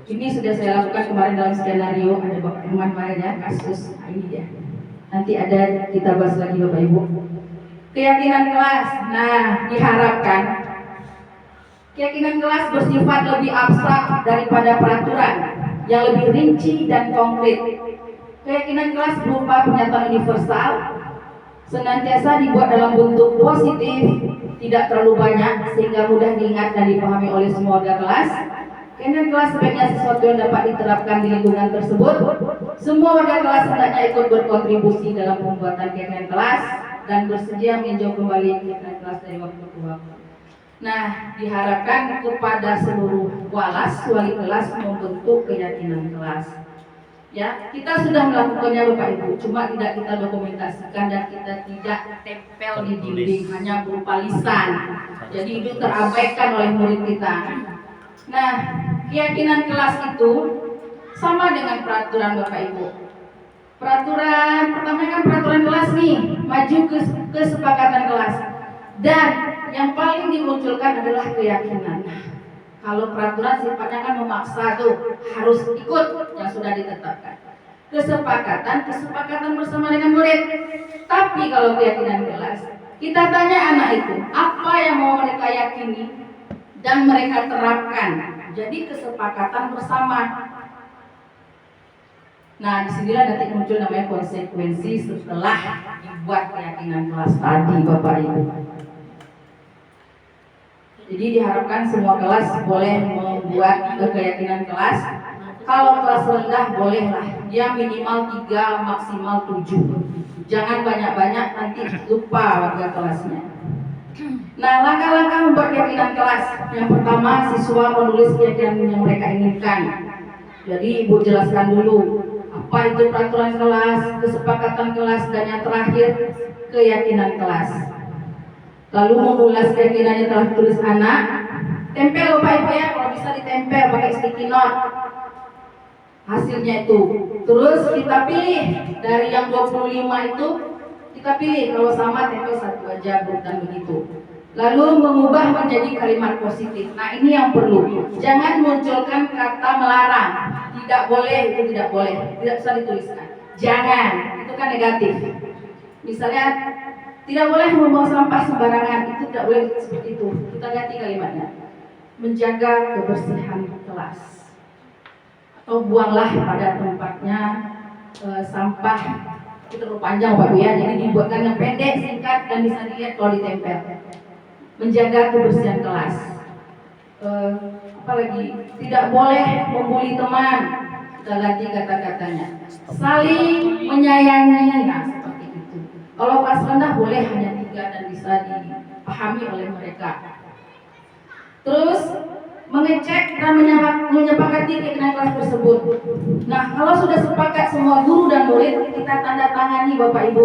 Speaker 6: Ini sudah saya lakukan kemarin dalam skenario, ada Bapak Irman kemarin ya, kasus ini ya. Nanti ada kita bahas lagi Bapak Ibu. Keyakinan kelas, nah diharapkan keyakinan kelas bersifat lebih abstrak daripada peraturan yang lebih rinci dan konkret. Keyakinan kelas berupa pernyataan universal, senantiasa dibuat dalam bentuk positif, tidak terlalu banyak sehingga mudah diingat dan dipahami oleh semua warga kelas. Keyakinan kelas sebaiknya sesuatu yang dapat diterapkan di lingkungan tersebut. Semua warga kelas hendaknya ikut berkontribusi dalam pembuatan keyakinan kelas dan bersedia meninjau kembali keyakinan kelas dari waktu ke waktu. Nah, diharapkan kepada seluruh wali kelas membentuk keyakinan kelas. Ya, kita sudah melakukannya Bapak Ibu, cuma tidak kita dokumentasikan dan kita tidak tempel di dinding, hanya berupa lisan. Jadi itu terabaikan oleh murid kita. Nah, keyakinan kelas itu sama dengan peraturan Bapak Ibu. Peraturan pertama kan peraturan kelas nih, maju ke kesepakatan kelas. Dan yang paling dimunculkan adalah keyakinan. Kalau peraturan sifatnya kan memaksa tuh, harus ikut yang sudah ditetapkan. Kesepakatan bersama dengan murid. Tapi kalau keyakinan kelas, kita tanya anak itu, apa yang mau mereka yakini dan mereka terapkan. Jadi kesepakatan bersama. Nah, disinilah nanti muncul namanya konsekuensi setelah dibuat keyakinan kelas tadi, Bapak Ibu. Jadi diharapkan semua kelas boleh membuat keyakinan kelas. Kalau kelas rendah bolehlah, dia minimal 3, maksimal 7. Jangan banyak-banyak, nanti lupa warga kelasnya. Nah, langkah-langkah membuat keyakinan kelas. Yang pertama, siswa menulis keyakinan yang mereka inginkan. Jadi Ibu jelaskan dulu apa itu peraturan kelas, kesepakatan kelas, dan yang terakhir keyakinan kelas. Lalu mengulas keyakinan yang telah ditulis anak, tempel Bapak Ibu ya, kalau bisa ditempel pakai sticky note hasilnya itu. Terus kita pilih dari yang 25 itu, kita pilih kalau sama tempel satu aja, bukan begitu. Lalu mengubah menjadi kalimat positif. Nah, ini yang perlu. Jangan munculkan kata melarang. Tidak boleh, itu tidak boleh. Tidak bisa dituliskan. Jangan, itu kan negatif. Misalnya tidak boleh membuang sampah sembarangan, itu tidak boleh seperti itu. Kita ganti kalimatnya. Menjaga kebersihan kelas. Atau buanglah pada tempatnya sampah. Itu terlalu panjang Pak Bu ya. Jadi dibuatkan yang pendek, singkat dan bisa dilihat kalau ditempel. Menjaga kebersihan kelas. Apalagi tidak boleh membuli teman. Kita ganti kata-katanya. Saling menyayangi. Nah, seperti itu. Kalau kelas rendah boleh hanya 3 dan bisa dipahami oleh mereka. Terus mengecek dan menyepakati keyakinan kelas tersebut. Nah, kalau sudah sepakat semua guru dan murid, kita tanda tangani Bapak Ibu.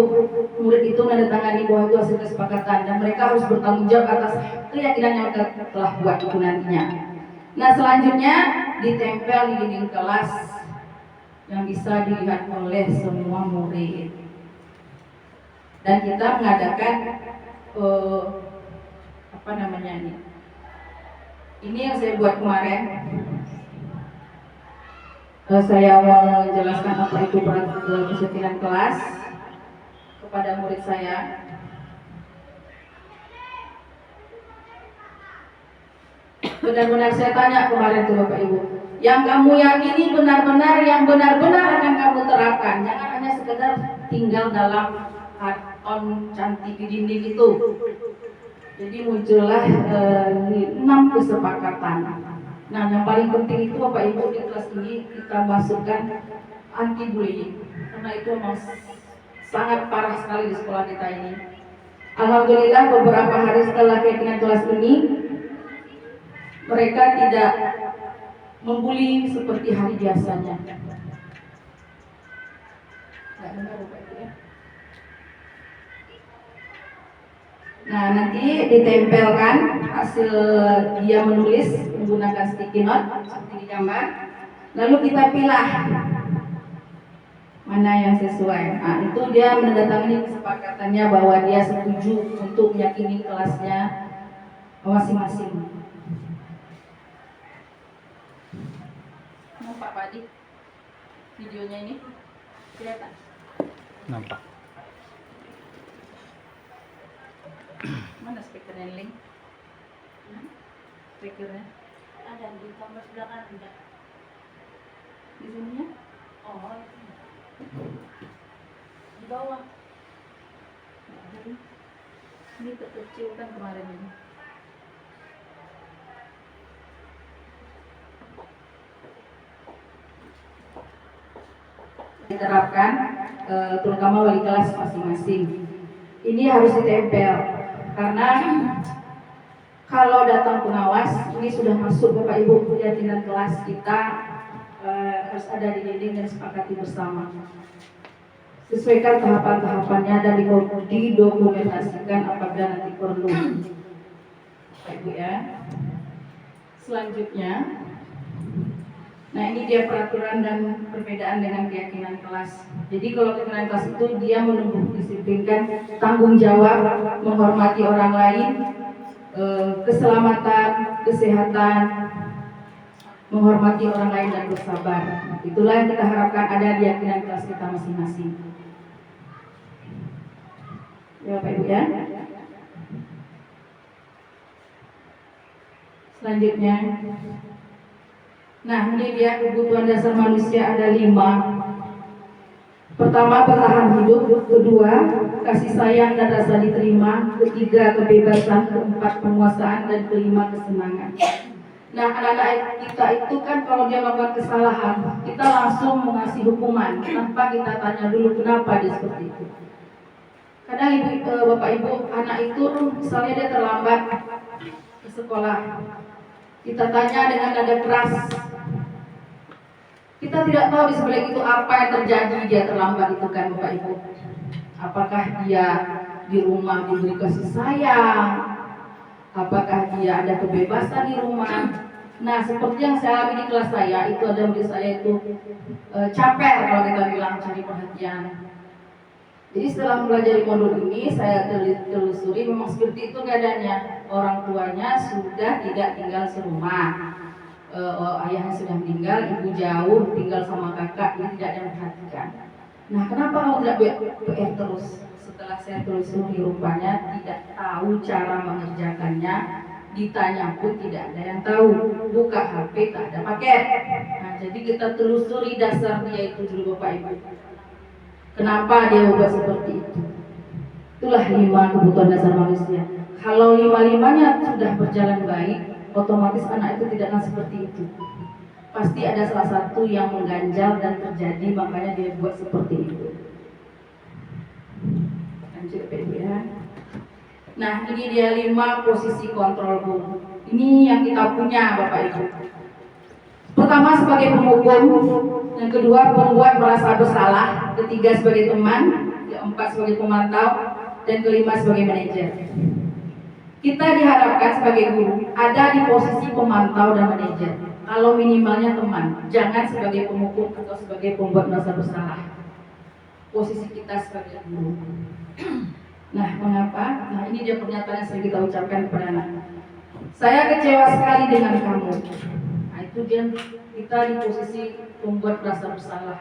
Speaker 6: Murid itu tanda tangani bahwa itu hasil kesepakatan dan mereka harus bertanggung jawab atas keyakinan yang mereka telah buat itu nantinya. Nah, selanjutnya ditempel di dinding kelas yang bisa dilihat oleh semua murid. Dan kita mengadakan apa namanya ini? Ini yang saya buat kemarin. Saya mau menjelaskan apa itu keyakinan kelas kepada murid saya. Benar-benar saya tanya kemarin tuh Bapak Ibu, yang kamu yakini benar-benar, yang benar-benar akan kamu terapkan. Jangan hanya sekedar tinggal dalam karton cantik di dinding itu. Jadi muncullah 6 kesepakatan. Nah, yang paling penting itu Bapak Ibu di kelas ini kita masukkan anti bullying, karena itu memang sangat parah sekali di sekolah kita ini. Alhamdulillah beberapa hari setelah keyakinan kelas ini, mereka tidak membuli seperti hari biasanya. Nggak benar Bapak Ibu ya. Nah, nanti ditempelkan hasil dia menulis menggunakan sticky note seperti di gambar. Lalu kita pilih mana yang sesuai. Nah, itu dia menandatangani kesepakatannya bahwa dia setuju untuk meyakini kelasnya masing-masing. Nampak Pak Adi videonya ini? Kelihatan?
Speaker 4: Nampak.
Speaker 6: Mana speakernya link? Speakernya
Speaker 1: Ada di kamar sebelah kanan enggak?
Speaker 6: di sini ya?
Speaker 1: Oh, itu. Di bawah.
Speaker 6: Ini terkecil kan kemarin ini. Diterapkan terutama wali kelas masing-masing. Ini harus ditempel karena kalau datang pengawas ini sudah masuk Bapak Ibu keyakinan kelas kita harus ada di dinding dan sepakati bersama. Sesuaikan tahapan-tahapannya dan didokumentasikan apabila nanti perlu. Bapak Ibu ya. Selanjutnya, nah ini dia peraturan dan perbedaan dengan keyakinan kelas. Jadi kalau keyakinan kelas itu dia menumbuh disiplinkan tanggung jawab, menghormati orang lain, keselamatan, kesehatan, menghormati orang lain dan bersabar. Itulah yang kita harapkan ada di keyakinan kelas kita masing-masing. Ya Bapak Ibu ya. Selanjutnya, nah ini dia kebutuhan dasar manusia ada 5. Pertama, bertahan hidup. Kedua, kasih sayang dan rasa diterima. Ketiga, kebebasan. Keempat, penguasaan. Dan kelima, kesenangan. Nah, anak-anak kita itu kan kalau dia melakukan kesalahan, kita langsung mengasih hukuman tanpa kita tanya dulu kenapa dia seperti itu. Kadang Bapak Ibu, anak itu misalnya dia terlambat ke sekolah, kita tanya dengan nada keras. Kita tidak tahu di sebalik itu apa yang terjadi dia terlambat itu kan Bapak Ibu. Apakah dia di rumah diberi kasih sayang? Apakah dia ada kebebasan di rumah? Nah, seperti yang saya alami di kelas saya, itu ada murid saya itu caper kalau kita bilang cari perhatian. Jadi setelah mempelajari modul ini, saya telusuri memang seperti itu keadaannya. Orang tuanya sudah tidak tinggal serumah. Ayahnya sudah meninggal, ibu jauh, tinggal sama kakak, ini tidak ada yang perhatikan. Nah, kenapa kamu tidak PR terus? Setelah saya telusuri rupanya tidak tahu cara mengerjakannya, ditanya pun tidak ada yang tahu. Buka HP tak ada paket. Nah, jadi kita telusuri dasar dia itu dulu Bapak Ibu. Kenapa dia ubah seperti itu? Itulah 5 kebutuhan dasar manusia. Kalau 5-5-nya sudah berjalan baik, otomatis anak itu tidak akan seperti itu. Pasti ada salah satu yang mengganjal dan terjadi, makanya dia buat seperti itu. Lanjut ya. Nah, ini dia 5 posisi kontrol room. Ini yang kita punya Bapak Ibu. Pertama sebagai penghukum, yang kedua pembuat merasa bersalah, ketiga sebagai teman, keempat sebagai pemantau, dan kelima sebagai manajer. Kita diharapkan sebagai guru ada di posisi pemantau dan manajer. Kalau minimalnya teman, jangan sebagai penghukum atau sebagai pembuat merasa bersalah. Posisi kita sebagai guru. Nah, mengapa? Nah, ini dia pernyataan yang sering kita ucapkan kepada anak. Saya kecewa sekali dengan kamu. Nah, itu dia kita di posisi pembuat merasa bersalah.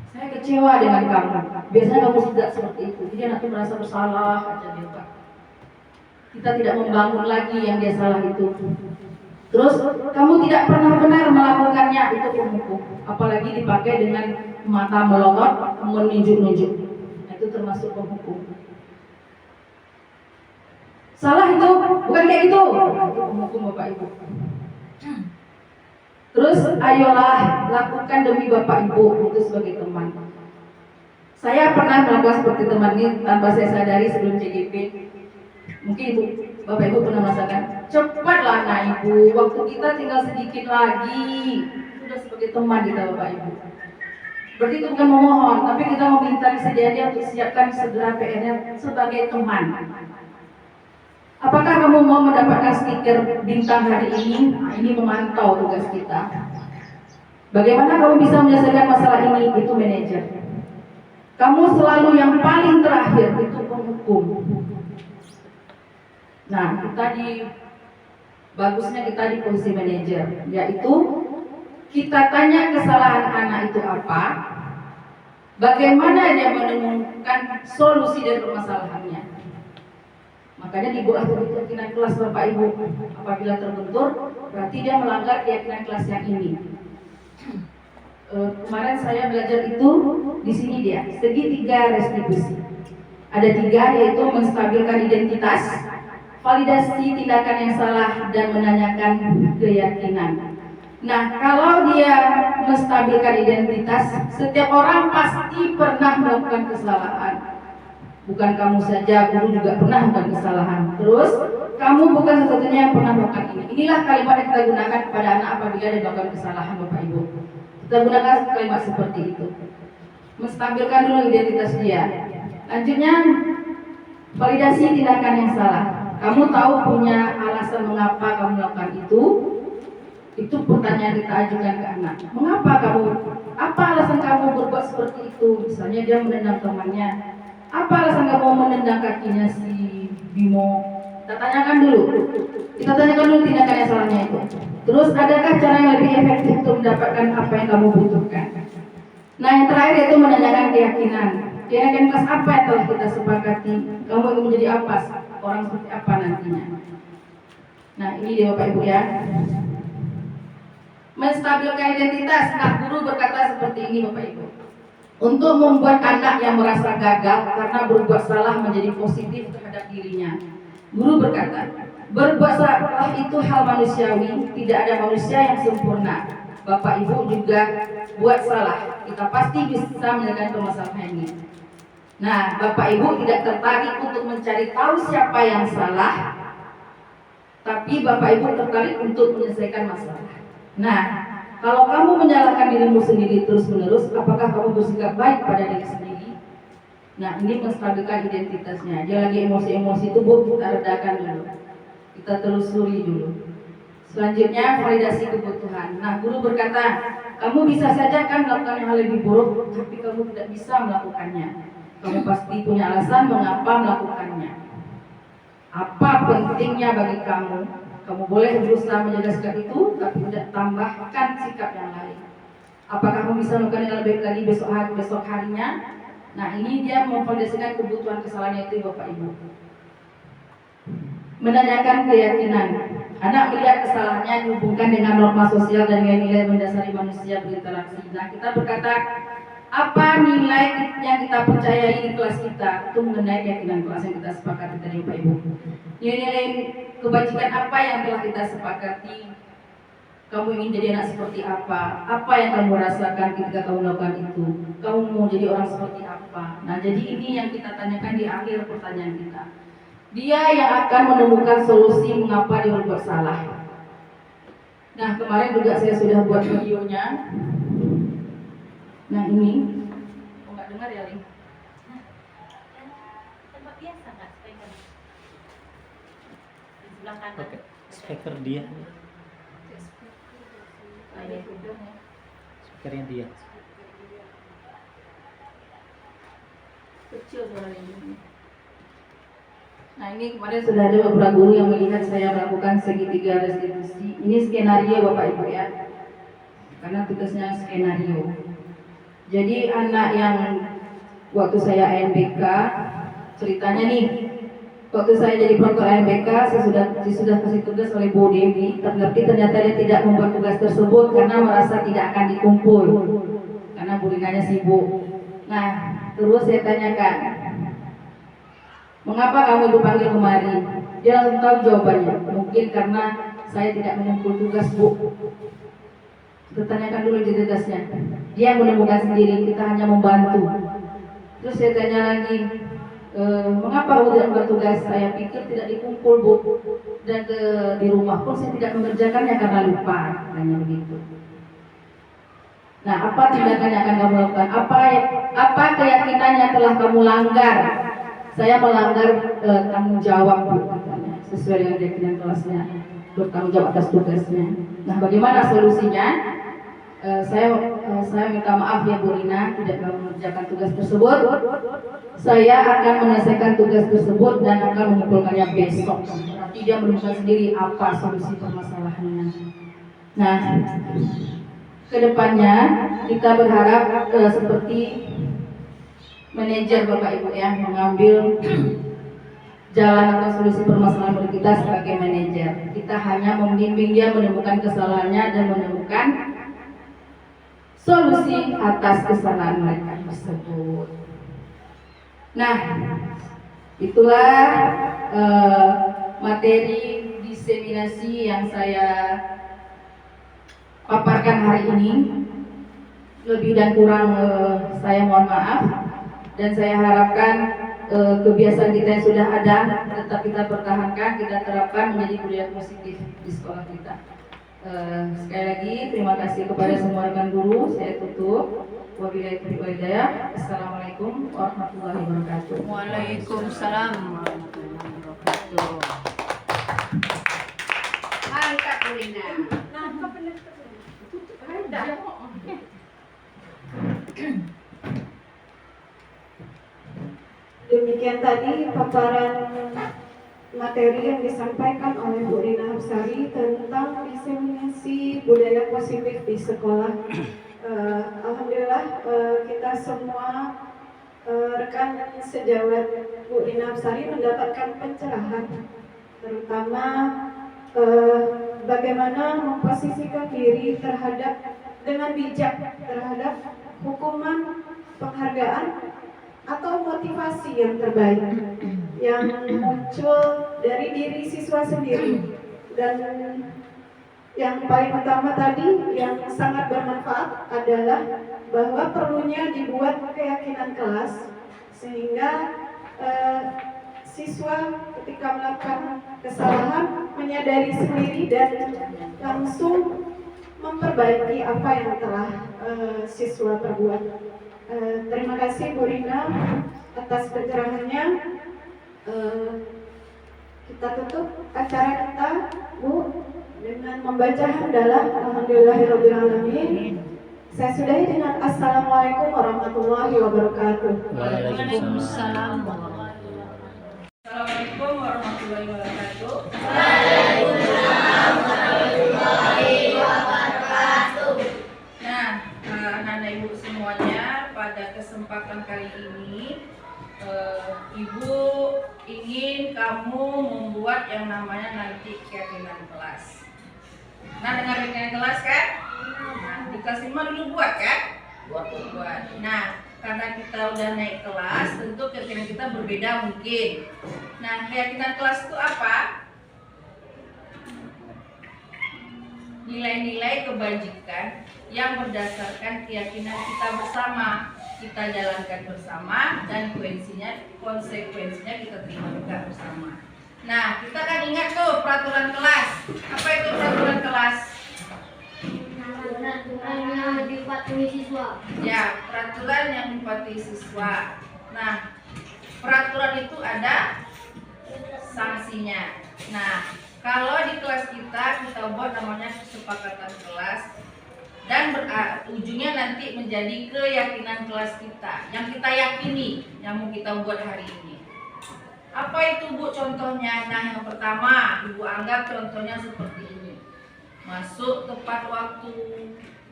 Speaker 6: Saya kecewa dengan kamu. Biasanya kamu tidak seperti itu. Jadi anak itu merasa bersalah aja dia, Pak. Kita tidak membangun lagi yang dia salah itu. Terus kamu tidak pernah benar melakukannya, itu penghukum. Apalagi dipakai dengan mata melotot, menunjuk-nunjuk. Itu termasuk penghukum. Salah itu, bukan kayak gitu. Itu penghukum Bapak Ibu. Terus ayolah lakukan demi Bapak Ibu, itu sebagai teman. Saya pernah melakukan seperti teman ini tanpa saya sadari sebelum CGP. Mungkin Ibu, Bapak Ibu pernah merasakan, cepatlah anak Ibu, waktu kita tinggal sedikit lagi. Sudah sebagai teman kita Bapak Ibu. Berarti itu bukan memohon, tapi kita meminta kesediaan dia untuk siapkan segera PR-nya sebagai teman. Apakah kamu mau mendapatkan stiker bintang hari ini? Nah, ini memantau tugas kita. Bagaimana kamu bisa menyelesaikan masalah ini? Itu manajer. Kamu selalu yang paling terakhir, itu penghukum. Nah, bagusnya kita di posisi manajer, yaitu kita tanya kesalahan anak itu apa, bagaimana dia menemukan solusi dari permasalahannya. Makanya dibuat keyakinan kelas Bapak Ibu. Apabila terbentur, berarti dia melanggar keyakinan kelas yang ini. Kemarin saya belajar itu di sini dia segitiga restitusi. Ada 3, yaitu menstabilkan identitas, validasi tindakan yang salah, dan menanyakan keyakinan. Nah, kalau dia menstabilkan identitas, setiap orang pasti pernah melakukan kesalahan. Bukan kamu saja, guru juga pernah melakukan kesalahan. Terus, kamu bukan satu-satunya yang pernah melakukan ini. Inilah kalimat yang kita gunakan kepada anak apabila dia melakukan kesalahan, Bapak Ibu. Kita gunakan kalimat seperti itu. Menstabilkan dulu identitas dia. Lanjutnya, validasi tindakan yang salah. Kamu tahu punya alasan mengapa kamu melakukan itu? Itu pertanyaan kita ajukan ke anak. Apa alasan kamu berbuat seperti itu? Misalnya dia menendang temannya. Apa alasan kamu menendang kakinya si Bimo? Kita tanyakan dulu tindakan yang salahnya itu. Terus adakah cara yang lebih efektif untuk mendapatkan apa yang kamu butuhkan? Nah, yang terakhir yaitu menanyakan keyakinan. Keyakinan kelas apa yang telah kita sepakati? Kamu ingin menjadi apa? Orang seperti apa nantinya? Nah, ini dia Bapak Ibu ya. Menstabilkan identitas. Nah, guru berkata seperti ini Bapak Ibu. Untuk membuat anak yang merasa gagal karena berbuat salah menjadi positif terhadap dirinya. Guru berkata, berbuat salah itu hal manusiawi, tidak ada manusia yang sempurna. Bapak Ibu juga buat salah, kita pasti bisa menyelesaikan permasalahan ini. Nah, Bapak Ibu tidak tertarik untuk mencari tahu siapa yang salah, tapi Bapak Ibu tertarik untuk menyelesaikan masalah. Nah, kalau kamu menyalahkan dirimu sendiri terus-menerus, apakah kamu bersikap baik pada diri sendiri? Nah, ini menstabilkan identitasnya. Dia lagi emosi-emosi itu, Bu, kita redakan dulu. Kita telusuri dulu. Selanjutnya, validasi kebutuhan. Nah, guru berkata, kamu bisa saja kan melakukan hal lebih buruk, tapi kamu tidak bisa melakukannya. Kamu pasti punya alasan mengapa melakukannya. Apa pentingnya bagi kamu? Kamu boleh berusaha menjaga sikap itu, tapi tidak tambahkan sikap yang lain. Apakah kamu bisa melakukan yang lebih lagi besok harinya? Nah, ini dia memfondasikan kebutuhan kesalahannya itu Bapak Ibu. Menanyakan keyakinan. Anak melihat kesalahannya dihubungkan dengan norma sosial dan nilai-nilai mendasari manusia berinteraksi. Nah, kita berkata, apa nilai yang kita percayai di kelas kita? Itu mengenai keyakinan kelas yang kita sepakati tadi Bapak Ibu. Nilai-nilai kebajikan apa yang telah kita sepakati? Kamu ingin jadi anak seperti apa? Apa yang kamu rasakan ketika kamu melakukan itu? Kamu mau jadi orang seperti apa? Nah, jadi ini yang kita tanyakan di akhir pertanyaan kita. Dia yang akan menemukan solusi mengapa dia berbuat salah. Nah, kemarin juga saya sudah buat videonya. Nah, ini. Oh, nggak dengar ya, Ling?
Speaker 1: Tempat biasa nggak speaker? Di sebelah kanan.
Speaker 4: Oke, speaker dia.
Speaker 6: Ada videonya.
Speaker 4: Speakernya dia.
Speaker 6: Kecil suara ini. Nah, ini kemarin sudah ada beberapa guru yang melihat saya melakukan segitiga restitusi. Ini skenario Bapak Ibu ya. Karena tugasnya skenario. Jadi anak yang waktu saya ANBK, ceritanya nih, waktu saya jadi proker ANBK, saya sudah kasih tugas oleh Bu Dewi, tapi ternyata dia tidak membuat tugas tersebut karena merasa tidak akan dikumpul, karena Bu Rinanya sibuk. Nah, terus saya tanyakan, mengapa kamu dipanggil kemari? Dia langsung tahu jawabannya. Mungkin karena saya tidak mengumpul tugas, Bu. Kita tanyakan dulu identitasnya. Dia menemukan sendiri, kita hanya membantu. Terus saya tanya lagi, mengapa Bu tidak membuat tugas? Saya pikir tidak dikumpul, Bu. Dan di rumah pun saya tidak mengerjakannya karena lupa. Hanya begitu. Nah, apa tindakan yang akan kamu lakukan? Apa keyakinan yang telah kamu langgar? Saya melanggar tanggung jawab, Bu. sesuai dengan keyakinan kelasnya, bertanggung jawab atas tugasnya. Nah, bagaimana solusinya? Saya minta maaf ya Bu Rina, tidak mengerjakan tugas tersebut. Saya akan menyelesaikan tugas tersebut dan akan mengumpulkannya besok. Nanti dia menemukan sendiri apa solusi permasalahannya. Nah, kedepannya kita berharap seperti manajer Bapak Ibu ya, mengambil jalan atau solusi permasalahan bagi kita sebagai manajer. Kita hanya membimbing dia menemukan kesalahannya dan menemukan solusi atas kesalahan mereka tersebut. Nah, itulah materi diseminasi yang saya paparkan hari ini. Lebih dan kurang saya mohon maaf, dan saya harapkan kebiasaan kita yang sudah ada tetap kita pertahankan, kita terapkan menjadi budaya positif di sekolah kita. Sekali lagi terima kasih kepada semua rekan guru. Saya tutup. Wabillahi taufiq wal hidayah. Assalamualaikum warahmatullahi wabarakatuh.
Speaker 1: Waalaikumsalam warahmatullahi wabarakatuh. Angkat Rina.
Speaker 2: Demikian tadi paparan materi yang disampaikan oleh Bu Rina Hapsari tentang diseminasi budaya positif di sekolah. Alhamdulillah kita semua rekan sejawat Bu Rina Hapsari mendapatkan pencerahan, terutama bagaimana memposisikan diri dengan bijak terhadap hukuman, penghargaan atau motivasi yang terbaik yang muncul dari diri siswa sendiri. Dan yang paling utama tadi yang sangat bermanfaat adalah bahwa perlunya dibuat keyakinan kelas sehingga siswa ketika melakukan kesalahan menyadari sendiri dan langsung memperbaiki apa yang telah siswa perbuat. Terima kasih Bu Rina atas pencerahannya. Kita tutup acara kita, Bu, dengan membaca hamdalah. Alhamdulillahirrahmanirrahim. Saya sudahi dengan Assalamualaikum warahmatullahi wabarakatuh.
Speaker 1: Waalaikumsalam.
Speaker 6: Assalamualaikum warahmatullahi wabarakatuh. Nah, anak-anak ibu semuanya, pada kesempatan kali ini ibu ingin kamu membuat yang namanya nanti keyakinan kelas. Nah, dengan keyakinan kelas kan? Nah, di kelas 5 dulu buat kan? Buat. Nah, karena kita udah naik kelas, tentu keyakinan kita berbeda mungkin. Nah, keyakinan kelas itu apa? Nilai-nilai kebajikan yang berdasarkan keyakinan kita bersama, kita jalankan bersama, dan konsekuensinya kita terima juga bersama. Nah, kita kan ingat tuh peraturan kelas. Apa itu peraturan kelas?
Speaker 5: Peraturan yang dipatuhi siswa.
Speaker 6: Ya, peraturan yang dipatuhi siswa. Nah, peraturan itu ada sanksinya. Nah, kalau di kelas kita buat namanya kesepakatan kelas, dan ujungnya nanti menjadi keyakinan kelas kita yang kita yakini, yang mau kita buat hari ini. Apa itu Bu contohnya? Nah, yang pertama Ibu anggap contohnya seperti ini: masuk tepat waktu,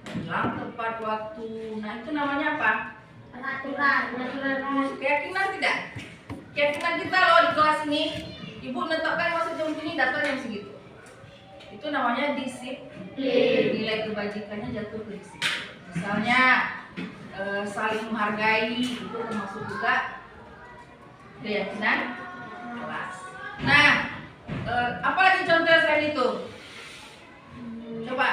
Speaker 6: pulang tepat waktu. Nah, itu namanya apa?
Speaker 5: Peraturan.
Speaker 6: Keyakinan tidak? Keyakinan kita loh di kelas ini. Ibu menetapkan masuk jam ini, datang jam segitu. Itu namanya disiplin. Nilai kebajikannya jatuh ke disiplin. Misalnya saling menghargai, itu termasuk juga keyakinan kelas. Nah, apalagi contoh selain itu? Coba.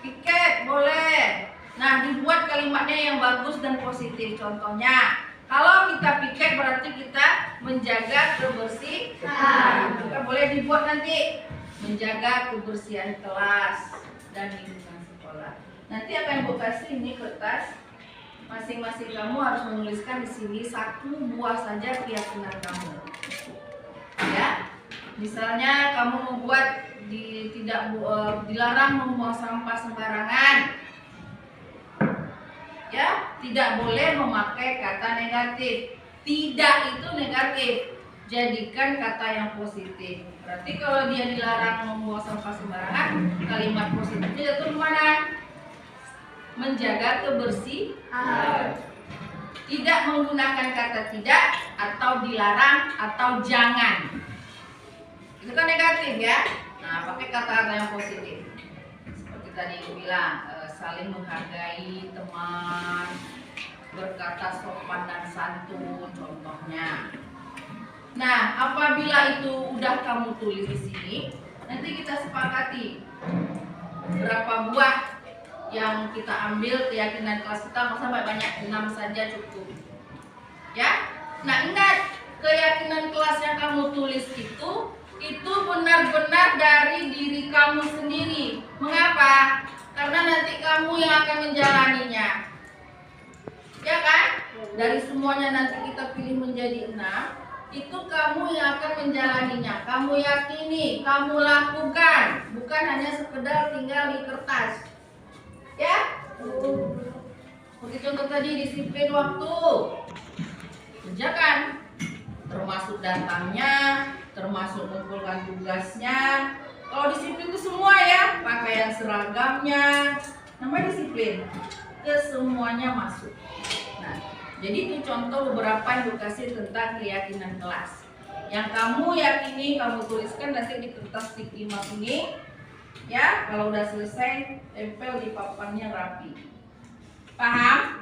Speaker 6: Piket boleh. Nah, dibuat kalimatnya yang bagus dan positif. Contohnya, kalau kita piket berarti kita menjaga kebersihan. Kita boleh dibuat nanti menjaga kebersihan kelas dan lingkungan sekolah. Nanti akan Ibu kasih ini kertas. Masing-masing kamu harus menuliskan di sini 1 buah saja keyakinan kamu. Ya.
Speaker 1: Misalnya kamu membuat dilarang membuang sampah sembarangan. Ya, tidak boleh memakai kata negatif. Tidak itu negatif. Jadikan kata yang positif. Berarti kalau dia dilarang membuang sampah sembarangan, kalimat positifnya itu mana? Menjaga kebersihan. Tidak menggunakan kata tidak atau dilarang atau jangan. Itu kan negatif ya. Nah, pakai kata-kata yang positif. Seperti tadi aku bilang, saling menghargai teman, berkata sopan dan santun contohnya. Nah, apabila itu udah kamu tulis di sini, nanti kita sepakati berapa buah yang kita ambil keyakinan kelas kita, mau sampai banyak, 6 saja cukup. Ya. Nah, ingat, keyakinan kelas yang kamu tulis itu benar-benar dari diri kamu sendiri. Mengapa? Karena nanti kamu yang akan menjalaninya. Ya kan? Dari semuanya nanti kita pilih menjadi 6, itu kamu yang akan menjalaninya. Kamu yakini, kamu lakukan, bukan hanya sekedar tinggal di kertas. Ya? Seperti contoh tadi, disiplin waktu. Kerjakan. Termasuk datangnya, termasuk mengumpulkan tugasnya. Kalau disiplin itu semua ya, pakaian seragamnya, namanya disiplin. Kesemuanya masuk. Nah, jadi itu contoh beberapa yang dikasih tentang keyakinan kelas. Yang kamu yakini, kamu tuliskan nanti di kertas sticky mark ini. Ya, kalau udah selesai, tempel di papannya rapi. Paham?